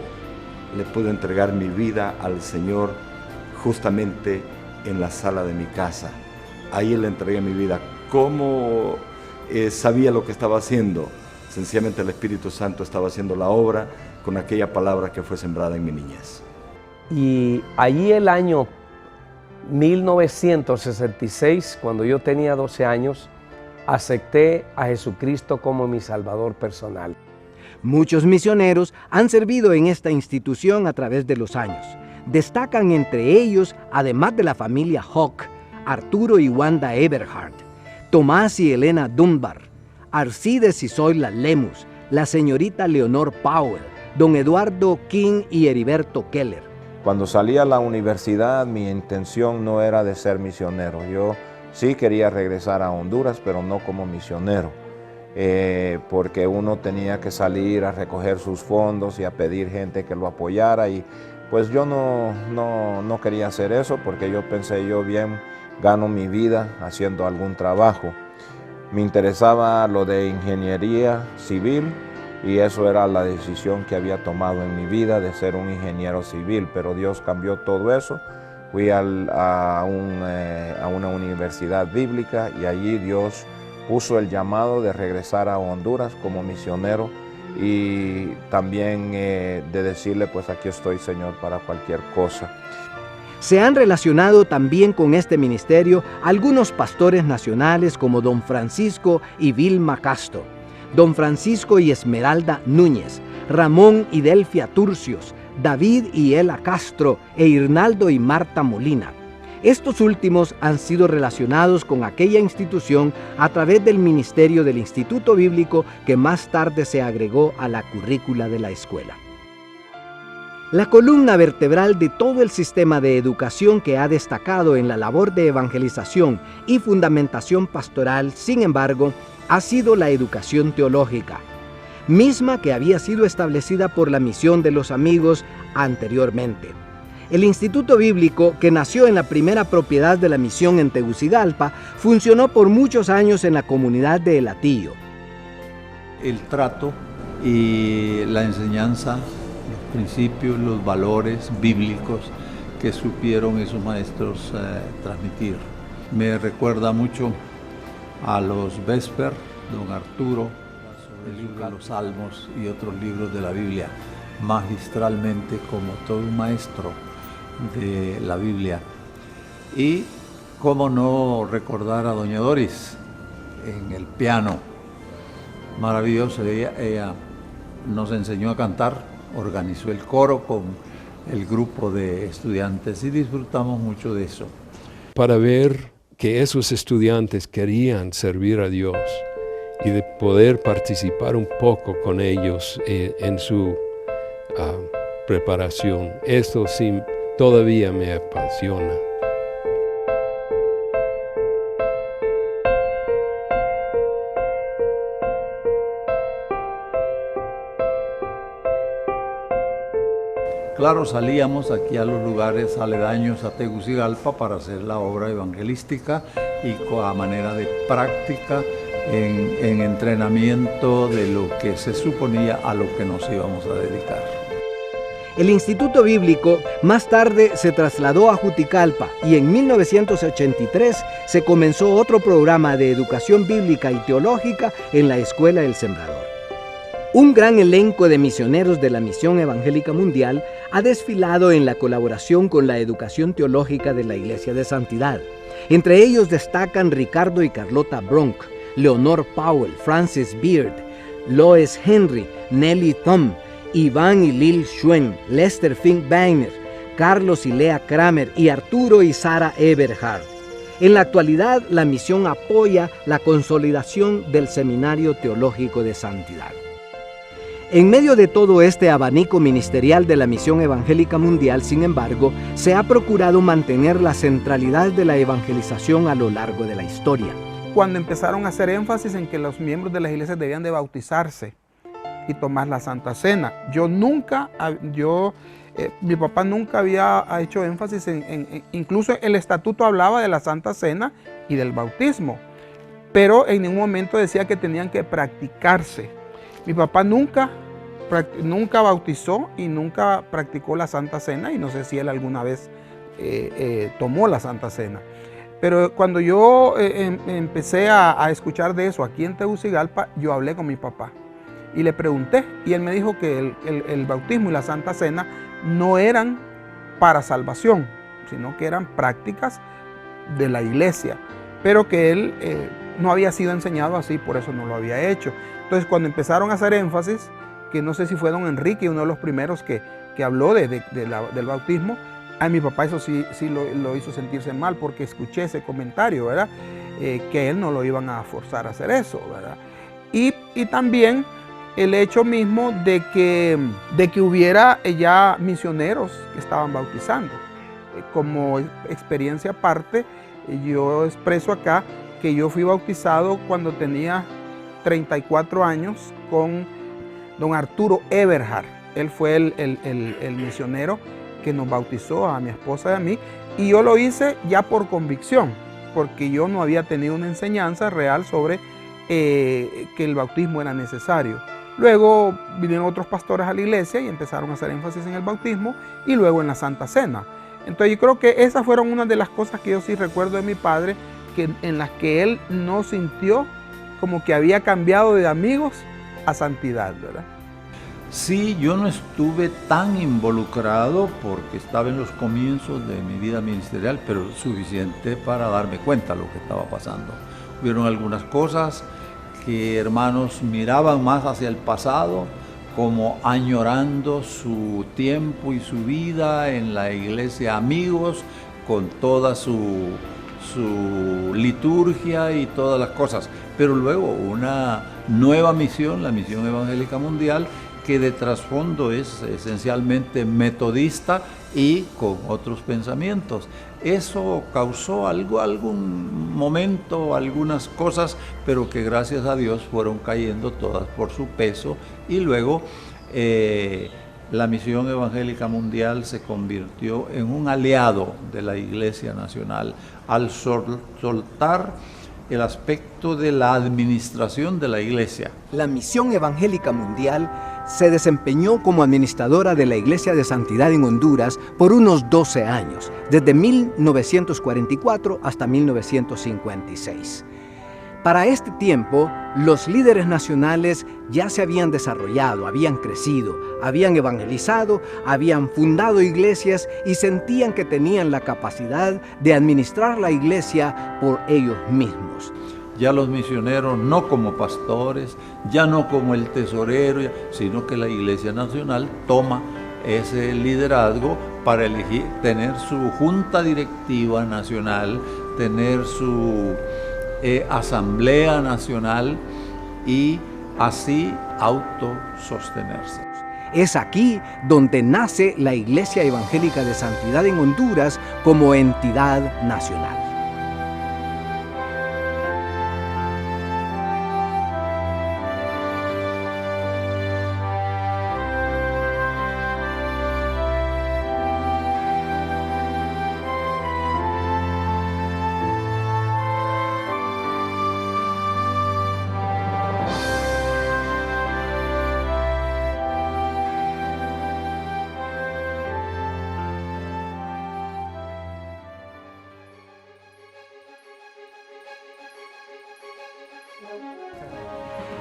le pude entregar mi vida al Señor justamente en la sala de mi casa. Ahí le entregué mi vida. ¿Cómo sabía lo que estaba haciendo? Sencillamente el Espíritu Santo estaba haciendo la obra con aquella palabra que fue sembrada en mi niñez. Y allí el año 1966, cuando yo tenía 12 años, acepté a Jesucristo como mi Salvador personal. Muchos misioneros han servido en esta institución a través de los años. Destacan entre ellos, además de la familia Hawk, Arturo y Wanda Eberhard, Tomás y Elena Dunbar, Arcides y Zoila Lemus, la señorita Leonor Powell, don Eduardo King y Heriberto Keller. Cuando salí a la universidad, mi intención no era de ser misionero. Yo sí quería regresar a Honduras, pero no como misionero. Porque uno tenía que salir a recoger sus fondos y a pedir gente que lo apoyara, y pues yo no quería hacer eso, porque yo pensé, yo bien gano mi vida haciendo algún trabajo. Me interesaba lo de ingeniería civil, y eso era la decisión que había tomado en mi vida, de ser un ingeniero civil, pero Dios cambió todo eso. Fui a una universidad bíblica, y allí Dios puso el llamado de regresar a Honduras como misionero, y también de decirle, pues aquí estoy, Señor, para cualquier cosa. Se han relacionado también con este ministerio algunos pastores nacionales como don Francisco y Vilma Castro, don Francisco y Esmeralda Núñez, Ramón y Delfia Turcios, David y Ela Castro e Irnaldo y Marta Molina. Estos últimos han sido relacionados con aquella institución a través del ministerio del Instituto Bíblico, que más tarde se agregó a la currícula de la escuela. La columna vertebral de todo el sistema de educación que ha destacado en la labor de evangelización y fundamentación pastoral, sin embargo, ha sido la educación teológica, misma que había sido establecida por la Misión de los Amigos anteriormente. El Instituto Bíblico, que nació en la primera propiedad de la misión en Tegucigalpa, funcionó por muchos años en la comunidad de El Hatillo. El trato y la enseñanza, los principios, los valores bíblicos que supieron esos maestros transmitir. Me recuerda mucho a los Vesper, don Arturo, el libro de los Salmos y otros libros de la Biblia, magistralmente como todo un maestro de la Biblia. Y ¿Cómo no recordar a doña Doris en el piano? Maravilloso, ella nos enseñó a cantar, organizó el coro con el grupo de estudiantes y disfrutamos mucho de eso. Para ver que esos estudiantes querían servir a Dios y de poder participar un poco con ellos en su preparación, esto sí todavía me apasiona. Claro, salíamos aquí a los lugares aledaños a Tegucigalpa para hacer la obra evangelística y a manera de práctica en entrenamiento de lo que se suponía a lo que nos íbamos a dedicar. El Instituto Bíblico más tarde se trasladó a Juticalpa y en 1983 se comenzó otro programa de educación bíblica y teológica en la Escuela del Sembrador. Un gran elenco de misioneros de la Misión Evangélica Mundial ha desfilado en la colaboración con la educación teológica de la Iglesia de Santidad. Entre ellos destacan Ricardo y Carlota Bronk, Leonor Powell, Francis Beard, Lois Henry, Nelly Thom, Iván y Lil Schwen, Lester Fink Bainer, Carlos y Lea Kramer y Arturo y Sara Eberhard. En la actualidad, la misión apoya la consolidación del Seminario Teológico de Santidad. En medio de todo este abanico ministerial de la Misión Evangélica Mundial, sin embargo, se ha procurado mantener la centralidad de la evangelización a lo largo de la historia. Cuando empezaron a hacer énfasis en que los miembros de las iglesias debían de bautizarse y tomar la Santa Cena, mi papá nunca había hecho énfasis incluso el estatuto hablaba de la Santa Cena y del bautismo, pero en ningún momento decía que tenían que practicarse. Mi papá nunca bautizó y nunca practicó la Santa Cena y no sé si él alguna vez tomó la Santa Cena. Pero cuando yo empecé a escuchar de eso aquí en Tegucigalpa, yo hablé con mi papá y le pregunté y él me dijo que el bautismo y la Santa Cena no eran para salvación, sino que eran prácticas de la iglesia, pero que él no había sido enseñado así, por eso no lo había hecho. Entonces cuando empezaron a hacer énfasis, que no sé si fue don Enrique, uno de los primeros que habló del bautismo, a mi papá eso sí lo hizo sentirse mal, porque escuché ese comentario, ¿verdad? Que él no lo iban a forzar a hacer eso, ¿verdad? Y también el hecho mismo de que hubiera ya misioneros que estaban bautizando. Como experiencia aparte, yo expreso acá que yo fui bautizado cuando tenía 34 años con don Arturo Eberhard. Él fue el misionero que nos bautizó a mi esposa y a mí, y yo lo hice ya por convicción, porque yo no había tenido una enseñanza real sobre que el bautismo era necesario. Luego vinieron otros pastores a la iglesia y empezaron a hacer énfasis en el bautismo y luego en la Santa Cena. Entonces yo creo que esas fueron una de las cosas que yo sí recuerdo de mi padre, en las que él no sintió como que había cambiado de amigos a santidad, ¿verdad? Sí, yo no estuve tan involucrado porque estaba en los comienzos de mi vida ministerial, pero suficiente para darme cuenta de lo que estaba pasando. Hubieron algunas cosas que hermanos miraban más hacia el pasado, como añorando su tiempo y su vida en la iglesia, amigos, con toda su liturgia y todas las cosas. Pero luego una nueva misión, la Misión Evangélica Mundial, que de trasfondo es esencialmente metodista y con otros pensamientos. Eso causó algún momento, algunas cosas, pero que gracias a Dios fueron cayendo todas por su peso, y luego la Misión Evangélica Mundial se convirtió en un aliado de la Iglesia Nacional al soltar el aspecto de la administración de la Iglesia. La Misión Evangélica Mundial se desempeñó como administradora de la Iglesia de Santidad en Honduras por unos 12 años, desde 1944 hasta 1956. Para este tiempo, los líderes nacionales ya se habían desarrollado, habían crecido, habían evangelizado, habían fundado iglesias y sentían que tenían la capacidad de administrar la iglesia por ellos mismos. Ya los misioneros no como pastores, ya no como el tesorero, sino que la Iglesia Nacional toma ese liderazgo para elegir, tener su junta directiva nacional, tener su asamblea nacional y así autosostenerse. Es aquí donde nace la Iglesia Evangélica de Santidad en Honduras como entidad nacional.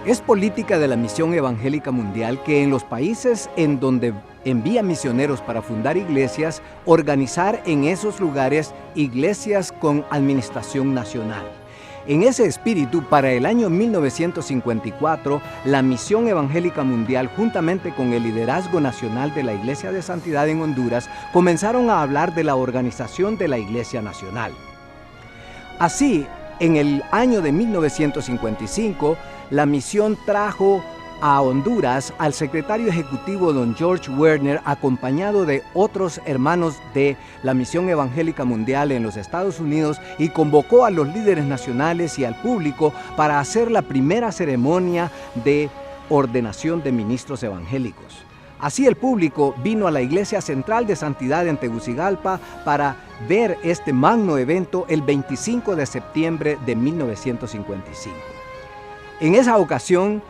Es política de la Misión Evangélica Mundial que en los países en donde envía misioneros para fundar iglesias, organizar en esos lugares iglesias con administración nacional. En ese espíritu, para el año 1954, la Misión Evangélica Mundial, juntamente con el liderazgo nacional de la Iglesia de Santidad en Honduras, comenzaron a hablar de la organización de la Iglesia Nacional. Así, en el año de 1955, la misión trajo a Honduras al secretario ejecutivo don George Werner, acompañado de otros hermanos de la Misión Evangélica Mundial en los Estados Unidos, y convocó a los líderes nacionales y al público para hacer la primera ceremonia de ordenación de ministros evangélicos. Así el público vino a la Iglesia Central de Santidad en Tegucigalpa para ver este magno evento el 25 de septiembre de 1955. En esa ocasión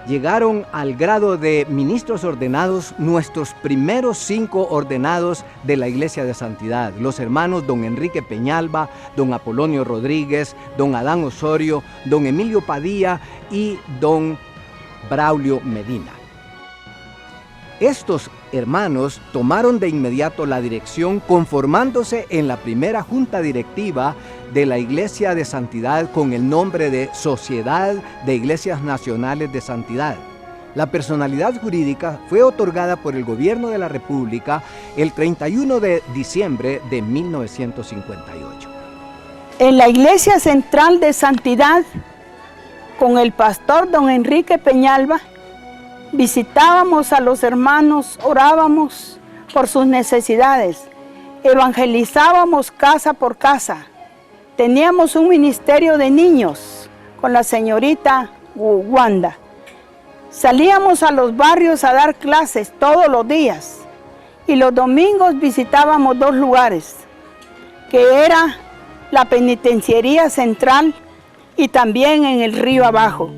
llegaron al grado de ministros ordenados nuestros primeros 5 ordenados de la Iglesia de Santidad, los hermanos don Enrique Peñalba, don Apolonio Rodríguez, don Adán Osorio, don Emilio Padilla y don Braulio Medina. Estos hermanos tomaron de inmediato la dirección, conformándose en la primera junta directiva de la Iglesia de Santidad con el nombre de Sociedad de Iglesias Nacionales de Santidad. La personalidad jurídica fue otorgada por el Gobierno de la República el 31 de diciembre de 1958. En la Iglesia Central de Santidad, con el pastor don Enrique Peñalba, visitábamos a los hermanos, orábamos por sus necesidades, evangelizábamos casa por casa. Teníamos un ministerio de niños con la señorita Wanda. Salíamos a los barrios a dar clases todos los días y los domingos visitábamos 2 lugares, que era la penitenciaría central y también en el río abajo.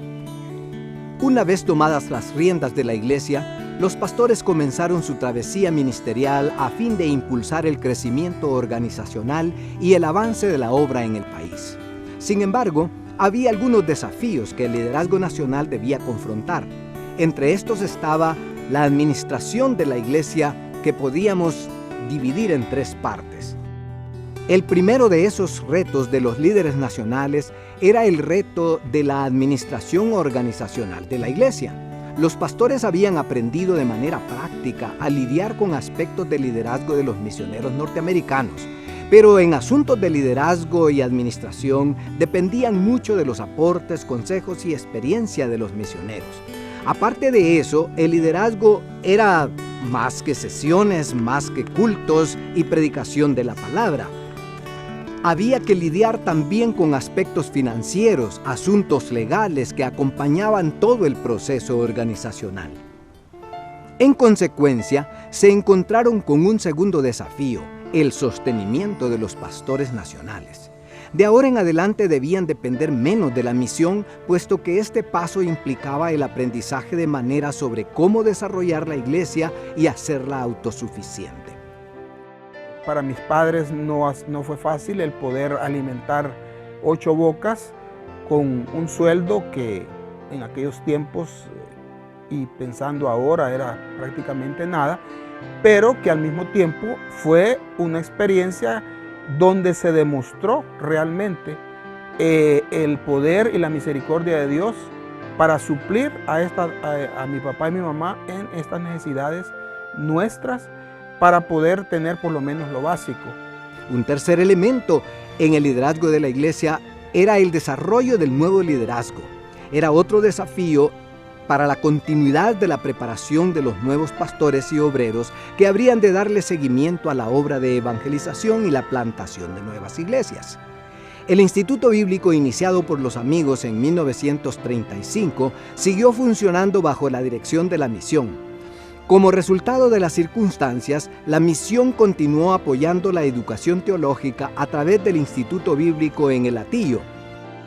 Una vez tomadas las riendas de la iglesia, los pastores comenzaron su travesía ministerial a fin de impulsar el crecimiento organizacional y el avance de la obra en el país. Sin embargo, había algunos desafíos que el liderazgo nacional debía confrontar. Entre estos estaba la administración de la iglesia, que podíamos dividir en 3 partes. El primero de esos retos de los líderes nacionales era el reto de la administración organizacional de la iglesia. Los pastores habían aprendido de manera práctica a lidiar con aspectos de liderazgo de los misioneros norteamericanos, pero en asuntos de liderazgo y administración dependían mucho de los aportes, consejos y experiencia de los misioneros. Aparte de eso, el liderazgo era más que sesiones, más que cultos y predicación de la palabra. Había que lidiar también con aspectos financieros, asuntos legales que acompañaban todo el proceso organizacional. En consecuencia, se encontraron con un segundo desafío, el sostenimiento de los pastores nacionales. De ahora en adelante debían depender menos de la misión, puesto que este paso implicaba el aprendizaje de manera sobre cómo desarrollar la iglesia y hacerla autosuficiente. Para mis padres no fue fácil el poder alimentar 8 bocas con un sueldo que en aquellos tiempos y pensando ahora era prácticamente nada, pero que al mismo tiempo fue una experiencia donde se demostró realmente el poder y la misericordia de Dios para suplir a mi papá y mi mamá en estas necesidades nuestras para poder tener por lo menos lo básico. Un tercer elemento en el liderazgo de la iglesia era el desarrollo del nuevo liderazgo. Era otro desafío para la continuidad de la preparación de los nuevos pastores y obreros que habrían de darle seguimiento a la obra de evangelización y la plantación de nuevas iglesias. El Instituto Bíblico, iniciado por los amigos en 1935, siguió funcionando bajo la dirección de la misión. Como resultado de las circunstancias, la misión continuó apoyando la educación teológica a través del Instituto Bíblico en El Hatillo.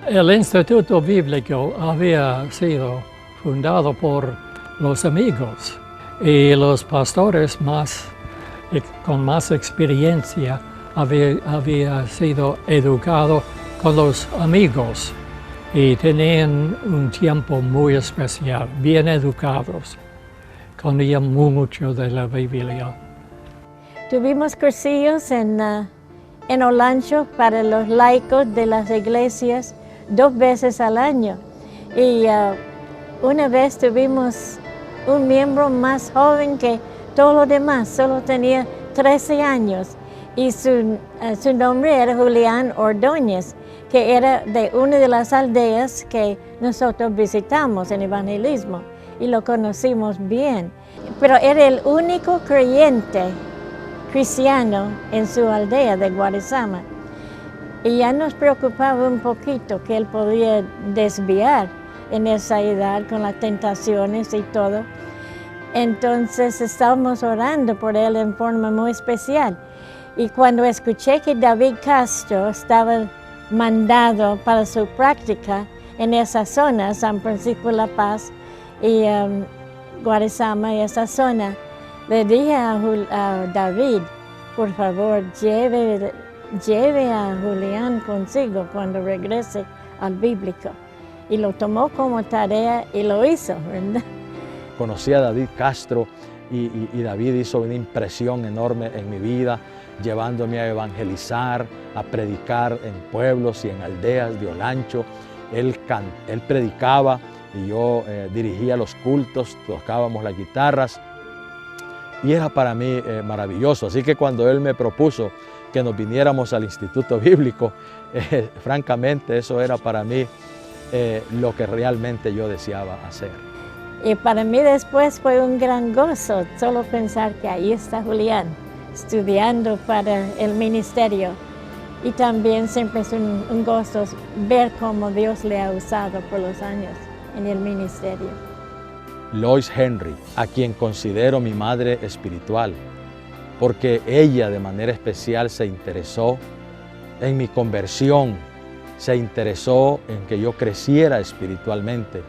El Instituto Bíblico había sido fundado por los amigos y los pastores con más experiencia había sido educado con los amigos y tenían un tiempo muy especial, bien educados, conocían mucho de la Biblia. Tuvimos cursillos en Olancho para los laicos de las iglesias 2 veces al año y una vez tuvimos un miembro más joven que todos los demás, solo tenía 13 años y su nombre era Julián Ordóñez, que era de una de las aldeas que nosotros visitamos en evangelismo y lo conocimos bien. Pero era el único creyente cristiano en su aldea de Guarizama y ya nos preocupaba un poquito que él podía desviar en esa edad con las tentaciones y todo. Entonces estábamos orando por él en forma muy especial. Y cuando escuché que David Castro estaba mandado para su práctica en esa zona, San Francisco de la Paz y Guarizama y esa zona, le dije a David, por favor, lleve a Julián consigo cuando regrese al bíblico. Y lo tomó como tarea y lo hizo, ¿verdad? Conocí a David Castro y David hizo una impresión enorme en mi vida, llevándome a evangelizar, a predicar en pueblos y en aldeas de Olancho. Él predicaba y yo dirigía los cultos, tocábamos las guitarras y era para mí maravilloso. Así que cuando él me propuso que nos viniéramos al Instituto Bíblico, francamente eso era para mí lo que realmente yo deseaba hacer. Y para mí después fue un gran gozo solo pensar que ahí está Julián, estudiando para el ministerio. Y también siempre es un gozo ver cómo Dios le ha usado por los años en el ministerio. Lois Henry, a quien considero mi madre espiritual, porque ella de manera especial se interesó en mi conversión, se interesó en que yo creciera espiritualmente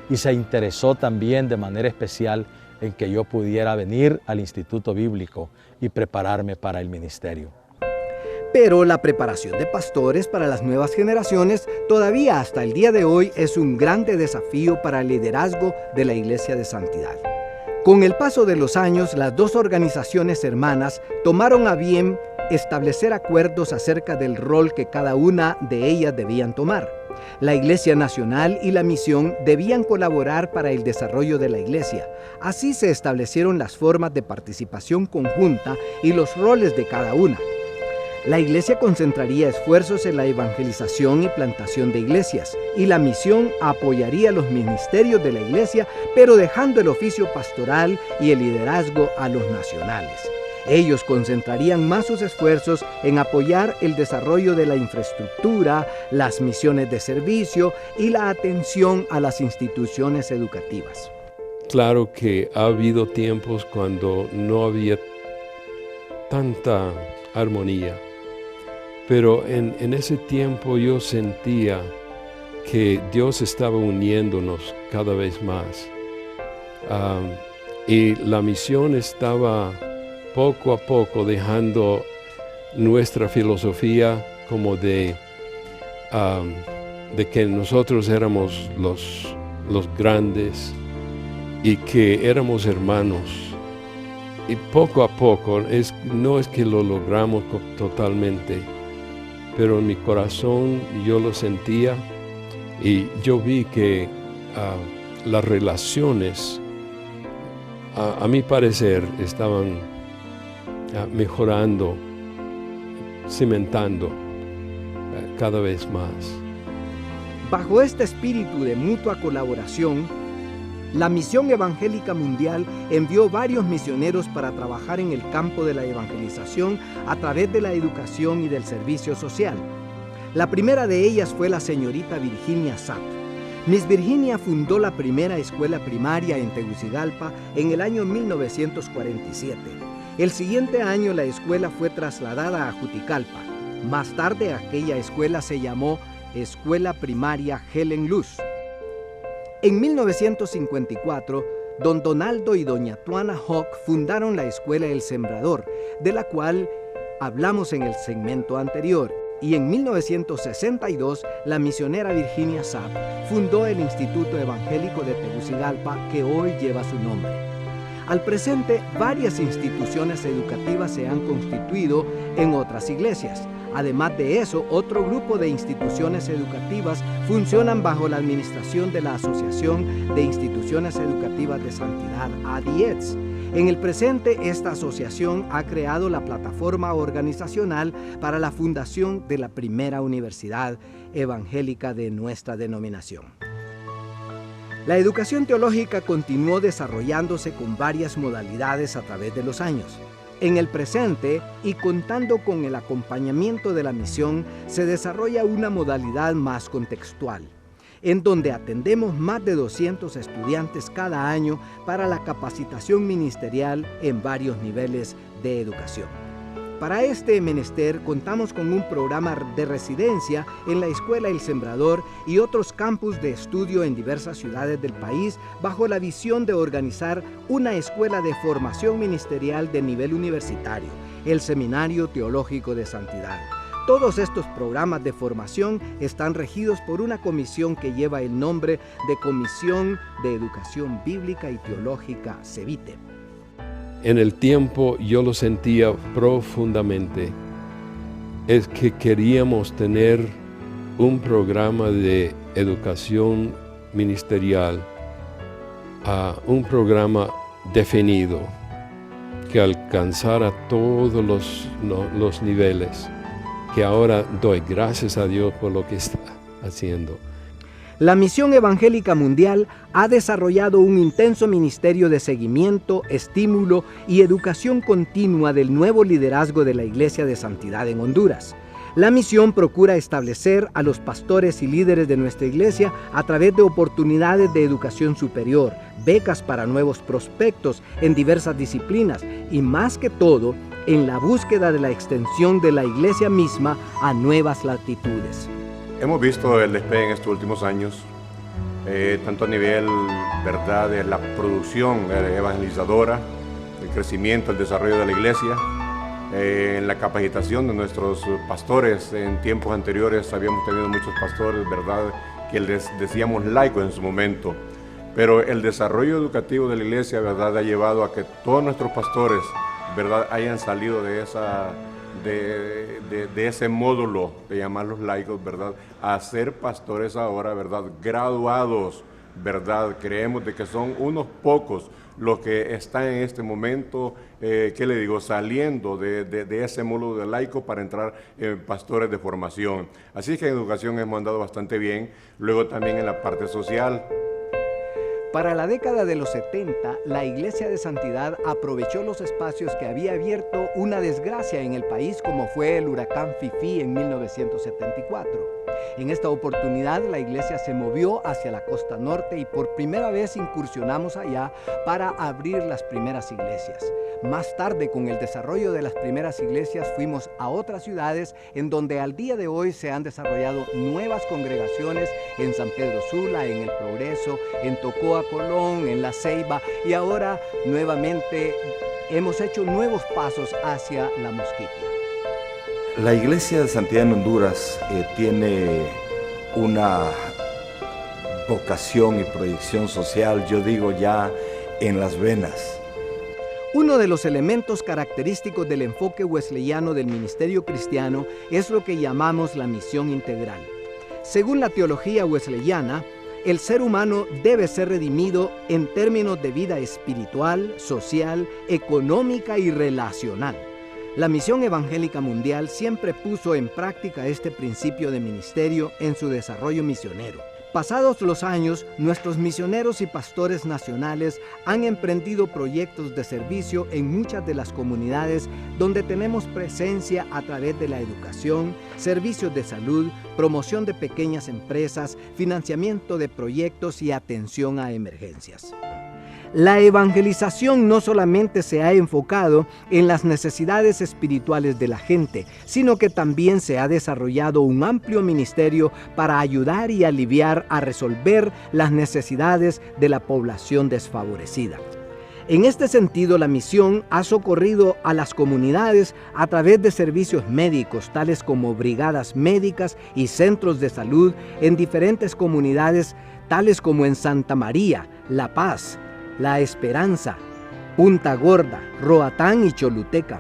y se interesó también de manera especial en que yo pudiera venir al Instituto Bíblico y prepararme para el ministerio. Pero la preparación de pastores para las nuevas generaciones todavía hasta el día de hoy es un grande desafío para el liderazgo de la Iglesia de Santidad. Con el paso de los años, las dos organizaciones hermanas tomaron a bien establecer acuerdos acerca del rol que cada una de ellas debían tomar. La Iglesia Nacional y la Misión debían colaborar para el desarrollo de la Iglesia. Así se establecieron las formas de participación conjunta y los roles de cada una. La Iglesia concentraría esfuerzos en la evangelización y plantación de iglesias, y la Misión apoyaría los ministerios de la Iglesia, pero dejando el oficio pastoral y el liderazgo a los nacionales. Ellos concentrarían más sus esfuerzos en apoyar el desarrollo de la infraestructura, las misiones de servicio y la atención a las instituciones educativas. Claro que ha habido tiempos cuando no había tanta armonía, pero en ese tiempo yo sentía que Dios estaba uniéndonos cada vez más. Y la misión estaba poco a poco dejando nuestra filosofía como de de que nosotros éramos los grandes y que éramos hermanos. Y poco a poco, no es que lo logramos totalmente, pero en mi corazón yo lo sentía y yo vi que las relaciones, a mi parecer, estaban mejorando, cimentando cada vez más. Bajo este espíritu de mutua colaboración, la Misión Evangélica Mundial envió varios misioneros para trabajar en el campo de la evangelización a través de la educación y del servicio social. La primera de ellas fue la señorita Virginia Sapp. Miss Virginia fundó la primera escuela primaria en Tegucigalpa en el año 1947. El siguiente año la escuela fue trasladada a Juticalpa. Más tarde aquella escuela se llamó Escuela Primaria Helen Luz. En 1954, don Donaldo y doña Tuana Hawk fundaron la Escuela El Sembrador, de la cual hablamos en el segmento anterior. Y en 1962, la misionera Virginia Sapp fundó el Instituto Evangélico de Tegucigalpa, que hoy lleva su nombre. Al presente, varias instituciones educativas se han constituido en otras iglesias. Además de eso, otro grupo de instituciones educativas funcionan bajo la administración de la Asociación de Instituciones Educativas de Santidad, ADIETS. En el presente, esta asociación ha creado la plataforma organizacional para la fundación de la primera universidad evangélica de nuestra denominación. La educación teológica continuó desarrollándose con varias modalidades a través de los años. En el presente, y contando con el acompañamiento de la misión, se desarrolla una modalidad más contextual, en donde atendemos más de 200 estudiantes cada año para la capacitación ministerial en varios niveles de educación. Para este menester contamos con un programa de residencia en la Escuela El Sembrador y otros campus de estudio en diversas ciudades del país bajo la visión de organizar una escuela de formación ministerial de nivel universitario, el Seminario Teológico de Santidad. Todos estos programas de formación están regidos por una comisión que lleva el nombre de Comisión de Educación Bíblica y Teológica, CEBITE. En el tiempo yo lo sentía profundamente, es que queríamos tener un programa de educación ministerial, un programa definido que alcanzara todos los niveles, que ahora doy gracias a Dios por lo que está haciendo. La Misión Evangélica Mundial ha desarrollado un intenso ministerio de seguimiento, estímulo y educación continua del nuevo liderazgo de la Iglesia de Santidad en Honduras. La misión procura establecer a los pastores y líderes de nuestra iglesia a través de oportunidades de educación superior, becas para nuevos prospectos en diversas disciplinas y, más que todo, en la búsqueda de la extensión de la iglesia misma a nuevas latitudes. Hemos visto el despegue en estos últimos años, tanto a nivel, ¿verdad?, de la producción evangelizadora, el crecimiento, el desarrollo de la iglesia, en la capacitación de nuestros pastores. En tiempos anteriores habíamos tenido muchos pastores, ¿verdad?, que les decíamos laicos en su momento, pero el desarrollo educativo de la iglesia, ¿verdad?, ha llevado a que todos nuestros pastores, ¿verdad?, hayan salido de ese módulo de llamarlos laicos, ¿verdad?, a ser pastores ahora, ¿verdad?, graduados, ¿verdad? Creemos de que son unos pocos los que están en este momento, saliendo de ese módulo de laico para entrar en pastores de formación. Así que en educación hemos andado bastante bien, luego también en la parte social. Para la década de los 70, la Iglesia de Santidad aprovechó los espacios que había abierto una desgracia en el país, como fue el huracán Fifi en 1974. En esta oportunidad, la iglesia se movió hacia la costa norte y por primera vez incursionamos allá para abrir las primeras iglesias. Más tarde, con el desarrollo de las primeras iglesias, fuimos a otras ciudades en donde al día de hoy se han desarrollado nuevas congregaciones en San Pedro Sula, en El Progreso, en Tocoa, Colón, en La Ceiba, y ahora nuevamente hemos hecho nuevos pasos hacia La Mosquitia. La Iglesia de Santidad en Honduras tiene una vocación y proyección social, yo digo ya en las venas. Uno de los elementos característicos del enfoque wesleyano del ministerio cristiano es lo que llamamos la misión integral. Según la teología wesleyana, el ser humano debe ser redimido en términos de vida espiritual, social, económica y relacional. La Misión Evangélica Mundial siempre puso en práctica este principio de ministerio en su desarrollo misionero. Pasados los años, nuestros misioneros y pastores nacionales han emprendido proyectos de servicio en muchas de las comunidades donde tenemos presencia a través de la educación, servicios de salud, promoción de pequeñas empresas, financiamiento de proyectos y atención a emergencias. La evangelización no solamente se ha enfocado en las necesidades espirituales de la gente, sino que también se ha desarrollado un amplio ministerio para ayudar y aliviar a resolver las necesidades de la población desfavorecida. En este sentido, la misión ha socorrido a las comunidades a través de servicios médicos, tales como brigadas médicas y centros de salud en diferentes comunidades, tales como en Santa María, La Paz, La Esperanza, Punta Gorda, Roatán y Choluteca.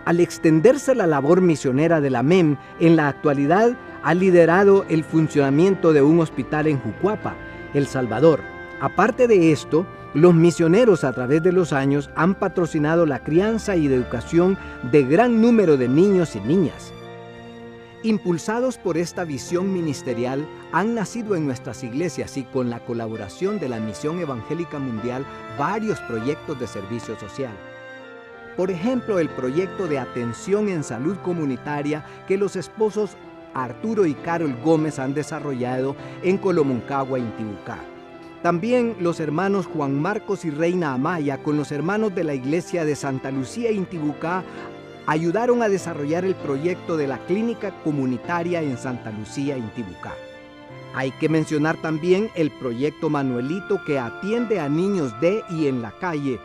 Al extenderse la labor misionera de la MEM, en la actualidad ha liderado el funcionamiento de un hospital en Jucuapa, El Salvador. Aparte de esto, los misioneros a través de los años han patrocinado la crianza y educación de gran número de niños y niñas. Impulsados por esta visión ministerial, han nacido en nuestras iglesias y con la colaboración de la Misión Evangélica Mundial varios proyectos de servicio social. Por ejemplo, el proyecto de atención en salud comunitaria que los esposos Arturo y Carol Gómez han desarrollado en Colomoncagua, Intibucá. También los hermanos Juan Marcos y Reina Amaya, con los hermanos de la iglesia de Santa Lucía, Intibucá, ayudaron a desarrollar el proyecto de la clínica comunitaria en Santa Lucía, Intibucá. Hay que mencionar también el proyecto Manuelito, que atiende a niños de y en la calle.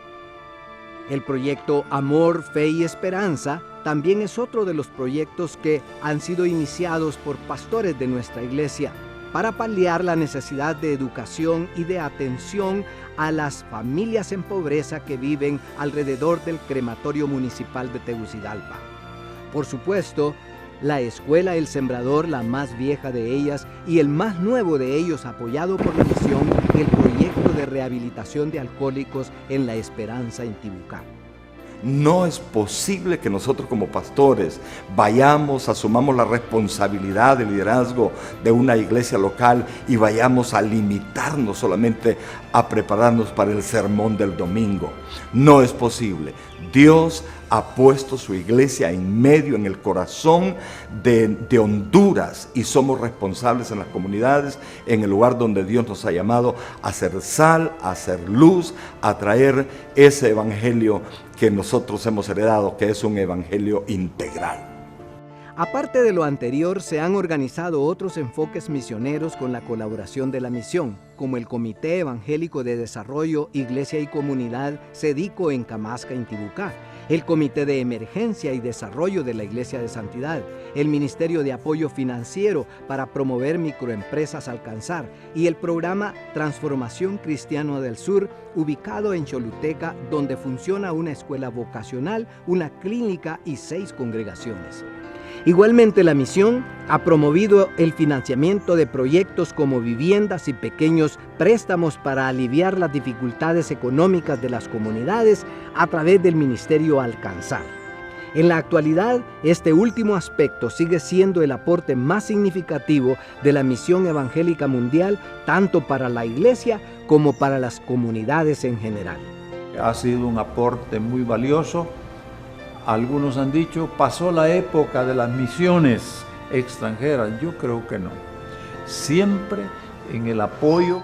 El proyecto Amor, Fe y Esperanza también es otro de los proyectos que han sido iniciados por pastores de nuestra iglesia para paliar la necesidad de educación y de atención a las familias en pobreza que viven alrededor del crematorio municipal de Tegucigalpa. Por supuesto, la escuela El Sembrador, la más vieja de ellas y el más nuevo de ellos, apoyado por la misión, el proyecto de rehabilitación de alcohólicos en La Esperanza, en Tibucá. No es posible que nosotros como pastores vayamos, asumamos la responsabilidad de liderazgo de una iglesia local y vayamos a limitarnos solamente a prepararnos para el sermón del domingo. No es posible. Dios ha puesto su iglesia en medio, en el corazón de Honduras, y somos responsables en las comunidades, en el lugar donde Dios nos ha llamado a hacer sal, a hacer luz, a traer ese evangelio que nosotros hemos heredado, que es un evangelio integral. Aparte de lo anterior, se han organizado otros enfoques misioneros con la colaboración de la misión, como el Comité Evangélico de Desarrollo, Iglesia y Comunidad, CEDICO en Camasca, Intibucá, el Comité de Emergencia y Desarrollo de la Iglesia de Santidad, el Ministerio de Apoyo Financiero para promover microempresas Alcanzar y el programa Transformación Cristiana del Sur, ubicado en Choluteca, donde funciona una escuela vocacional, una clínica y 6 congregaciones. Igualmente, la misión ha promovido el financiamiento de proyectos como viviendas y pequeños préstamos para aliviar las dificultades económicas de las comunidades a través del Ministerio Alcanzar. En la actualidad, este último aspecto sigue siendo el aporte más significativo de la Misión Evangélica Mundial, tanto para la Iglesia como para las comunidades en general. Ha sido un aporte muy valioso. Algunos han dicho, pasó la época de las misiones extranjeras. Yo creo que no. Siempre en el apoyo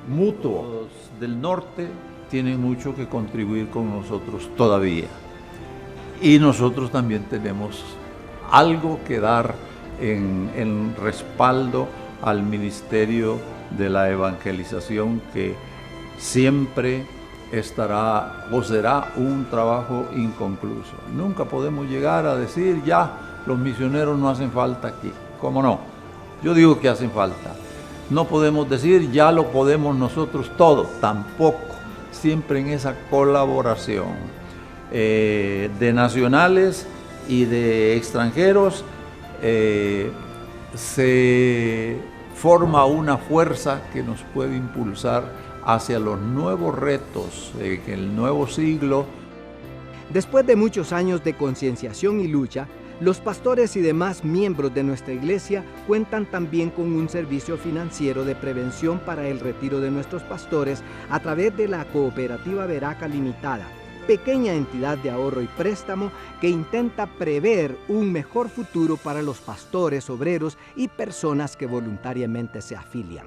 mutuo. Los del norte tienen mucho que contribuir con nosotros todavía. Y nosotros también tenemos algo que dar en respaldo al ministerio de la evangelización, que siempre estará o será un trabajo inconcluso. Nunca podemos llegar a decir ya los misioneros no hacen falta aquí. ¿Cómo no? Yo digo que hacen falta. No podemos decir ya lo podemos nosotros todo, tampoco. Siempre en esa colaboración de nacionales y de extranjeros se forma una fuerza que nos puede impulsar hacia los nuevos retos en el nuevo siglo. Después de muchos años de concienciación y lucha, los pastores y demás miembros de nuestra iglesia cuentan también con un servicio financiero de prevención para el retiro de nuestros pastores a través de la Cooperativa Veraca Limitada, pequeña entidad de ahorro y préstamo que intenta prever un mejor futuro para los pastores, obreros y personas que voluntariamente se afilian.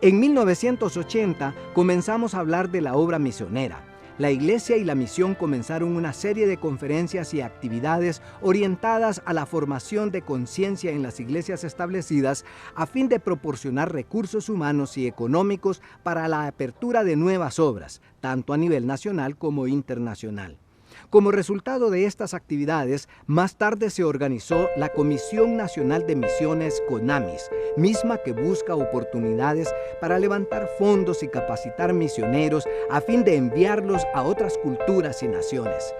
En 1980 comenzamos a hablar de la obra misionera. La iglesia y la misión comenzaron una serie de conferencias y actividades orientadas a la formación de conciencia en las iglesias establecidas a fin de proporcionar recursos humanos y económicos para la apertura de nuevas obras, tanto a nivel nacional como internacional. Como resultado de estas actividades, más tarde se organizó la Comisión Nacional de Misiones CONAMIS, misma que busca oportunidades para levantar fondos y capacitar misioneros a fin de enviarlos a otras culturas y naciones.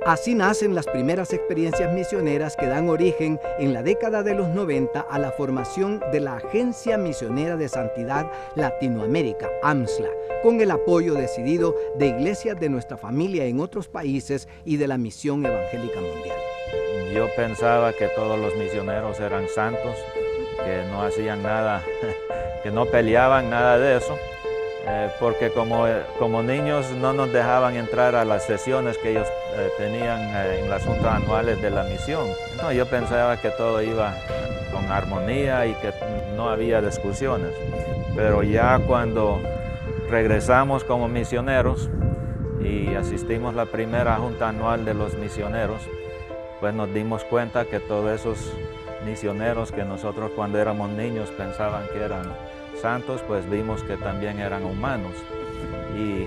Así nacen las primeras experiencias misioneras que dan origen en la década de los 90 a la formación de la Agencia Misionera de Santidad Latinoamérica, AMSLA, con el apoyo decidido de iglesias de nuestra familia en otros países y de la Misión Evangélica Mundial. Yo pensaba que todos los misioneros eran santos, que no hacían nada, que no peleaban nada de eso. Porque como niños no nos dejaban entrar a las sesiones que ellos tenían en las juntas anuales de la misión. No, yo pensaba que todo iba con armonía y que no había discusiones. Pero ya cuando regresamos como misioneros y asistimos a la primera junta anual de los misioneros, pues nos dimos cuenta que todos esos misioneros que nosotros cuando éramos niños pensaban que eran santos, pues vimos que también eran humanos y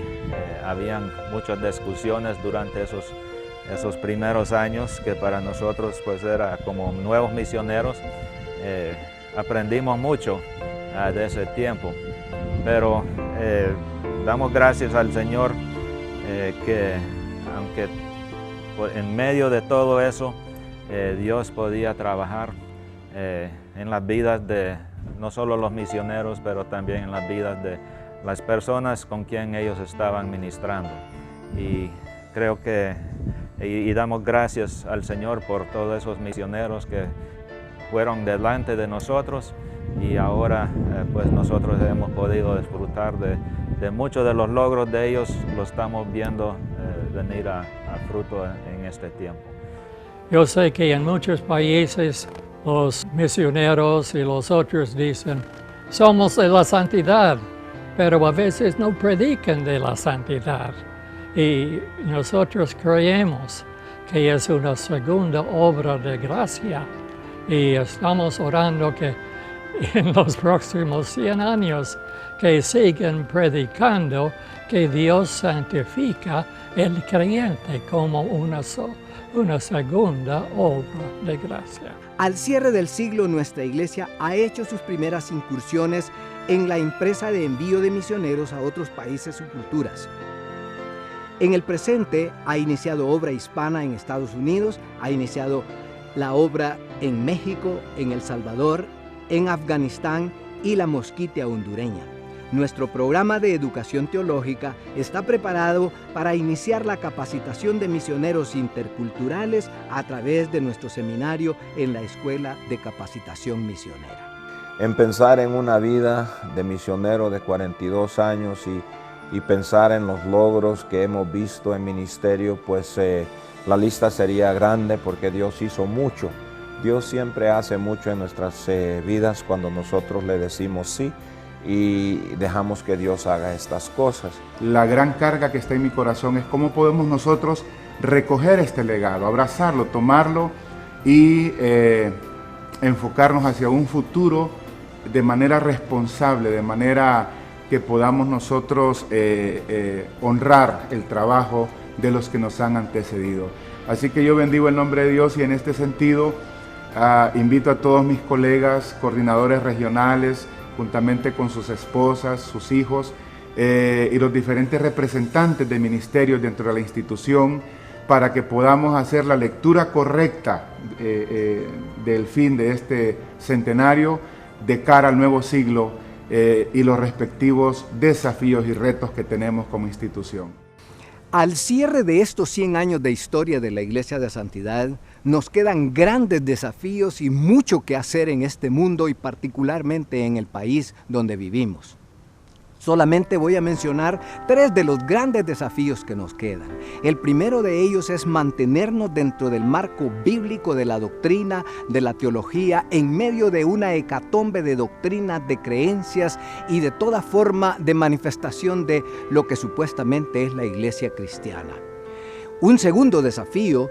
habían muchas discusiones durante esos primeros años que para nosotros pues era como nuevos misioneros. Aprendimos mucho de ese tiempo, pero damos gracias al Señor que aunque en medio de todo eso Dios podía trabajar en las vidas de no solo los misioneros, pero también en las vidas de las personas con quien ellos estaban ministrando. Y creo que, y damos gracias al Señor por todos esos misioneros que fueron delante de nosotros y ahora pues nosotros hemos podido disfrutar de muchos de los logros de ellos, lo estamos viendo venir a fruto en este tiempo. Yo sé que en muchos países los misioneros y los otros dicen, somos de la santidad, pero a veces no predican de la santidad. Y nosotros creemos que es una segunda obra de gracia. Y estamos orando que en los próximos 100 años que sigan predicando que Dios santifica el creyente como una segunda obra de gracia. Al cierre del siglo, nuestra iglesia ha hecho sus primeras incursiones en la empresa de envío de misioneros a otros países y culturas. En el presente ha iniciado obra hispana en Estados Unidos, ha iniciado la obra en México, en El Salvador, en Afganistán y la Mosquitia hondureña. Nuestro programa de educación teológica está preparado para iniciar la capacitación de misioneros interculturales a través de nuestro seminario en la Escuela de Capacitación Misionera. En pensar en una vida de misionero de 42 años y pensar en los logros que hemos visto en ministerio, pues la lista sería grande porque Dios hizo mucho. Dios siempre hace mucho en nuestras vidas cuando nosotros le decimos sí y dejamos que Dios haga estas cosas. La gran carga que está en mi corazón es cómo podemos nosotros recoger este legado, abrazarlo, tomarlo y enfocarnos hacia un futuro de manera responsable, de manera que podamos nosotros honrar el trabajo de los que nos han antecedido. Así que yo bendigo el nombre de Dios y en este sentido Invito a todos mis colegas, coordinadores regionales, juntamente con sus esposas, sus hijos y los diferentes representantes de ministerios dentro de la institución, para que podamos hacer la lectura correcta del fin de este centenario de cara al nuevo siglo y los respectivos desafíos y retos que tenemos como institución. Al cierre de estos 100 años de historia de la Iglesia de Santidad, nos quedan grandes desafíos y mucho que hacer en este mundo y particularmente en el país donde vivimos. Solamente voy a mencionar 3 de los grandes desafíos que nos quedan. El primero de ellos es mantenernos dentro del marco bíblico de la doctrina, de la teología, en medio de una hecatombe de doctrinas, de creencias y de toda forma de manifestación de lo que supuestamente es la iglesia cristiana. Un segundo desafío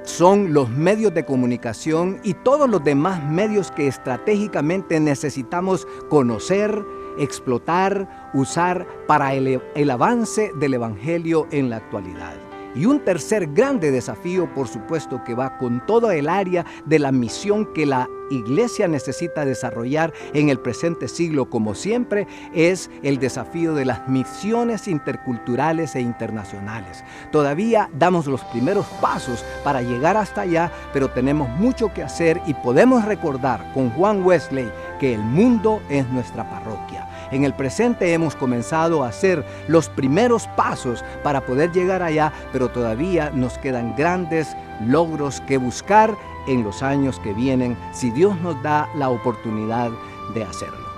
son los medios de comunicación y todos los demás medios que estratégicamente necesitamos conocer, explotar, usar para el avance del Evangelio en la actualidad. Y un tercer grande desafío, por supuesto, que va con toda el área de la misión que la Iglesia necesita desarrollar en el presente siglo, como siempre, es el desafío de las misiones interculturales e internacionales. Todavía damos los primeros pasos para llegar hasta allá, pero tenemos mucho que hacer y podemos recordar con Juan Wesley que el mundo es nuestra parroquia. En el presente hemos comenzado a hacer los primeros pasos para poder llegar allá, pero todavía nos quedan grandes logros que buscar en los años que vienen, si Dios nos da la oportunidad de hacerlo.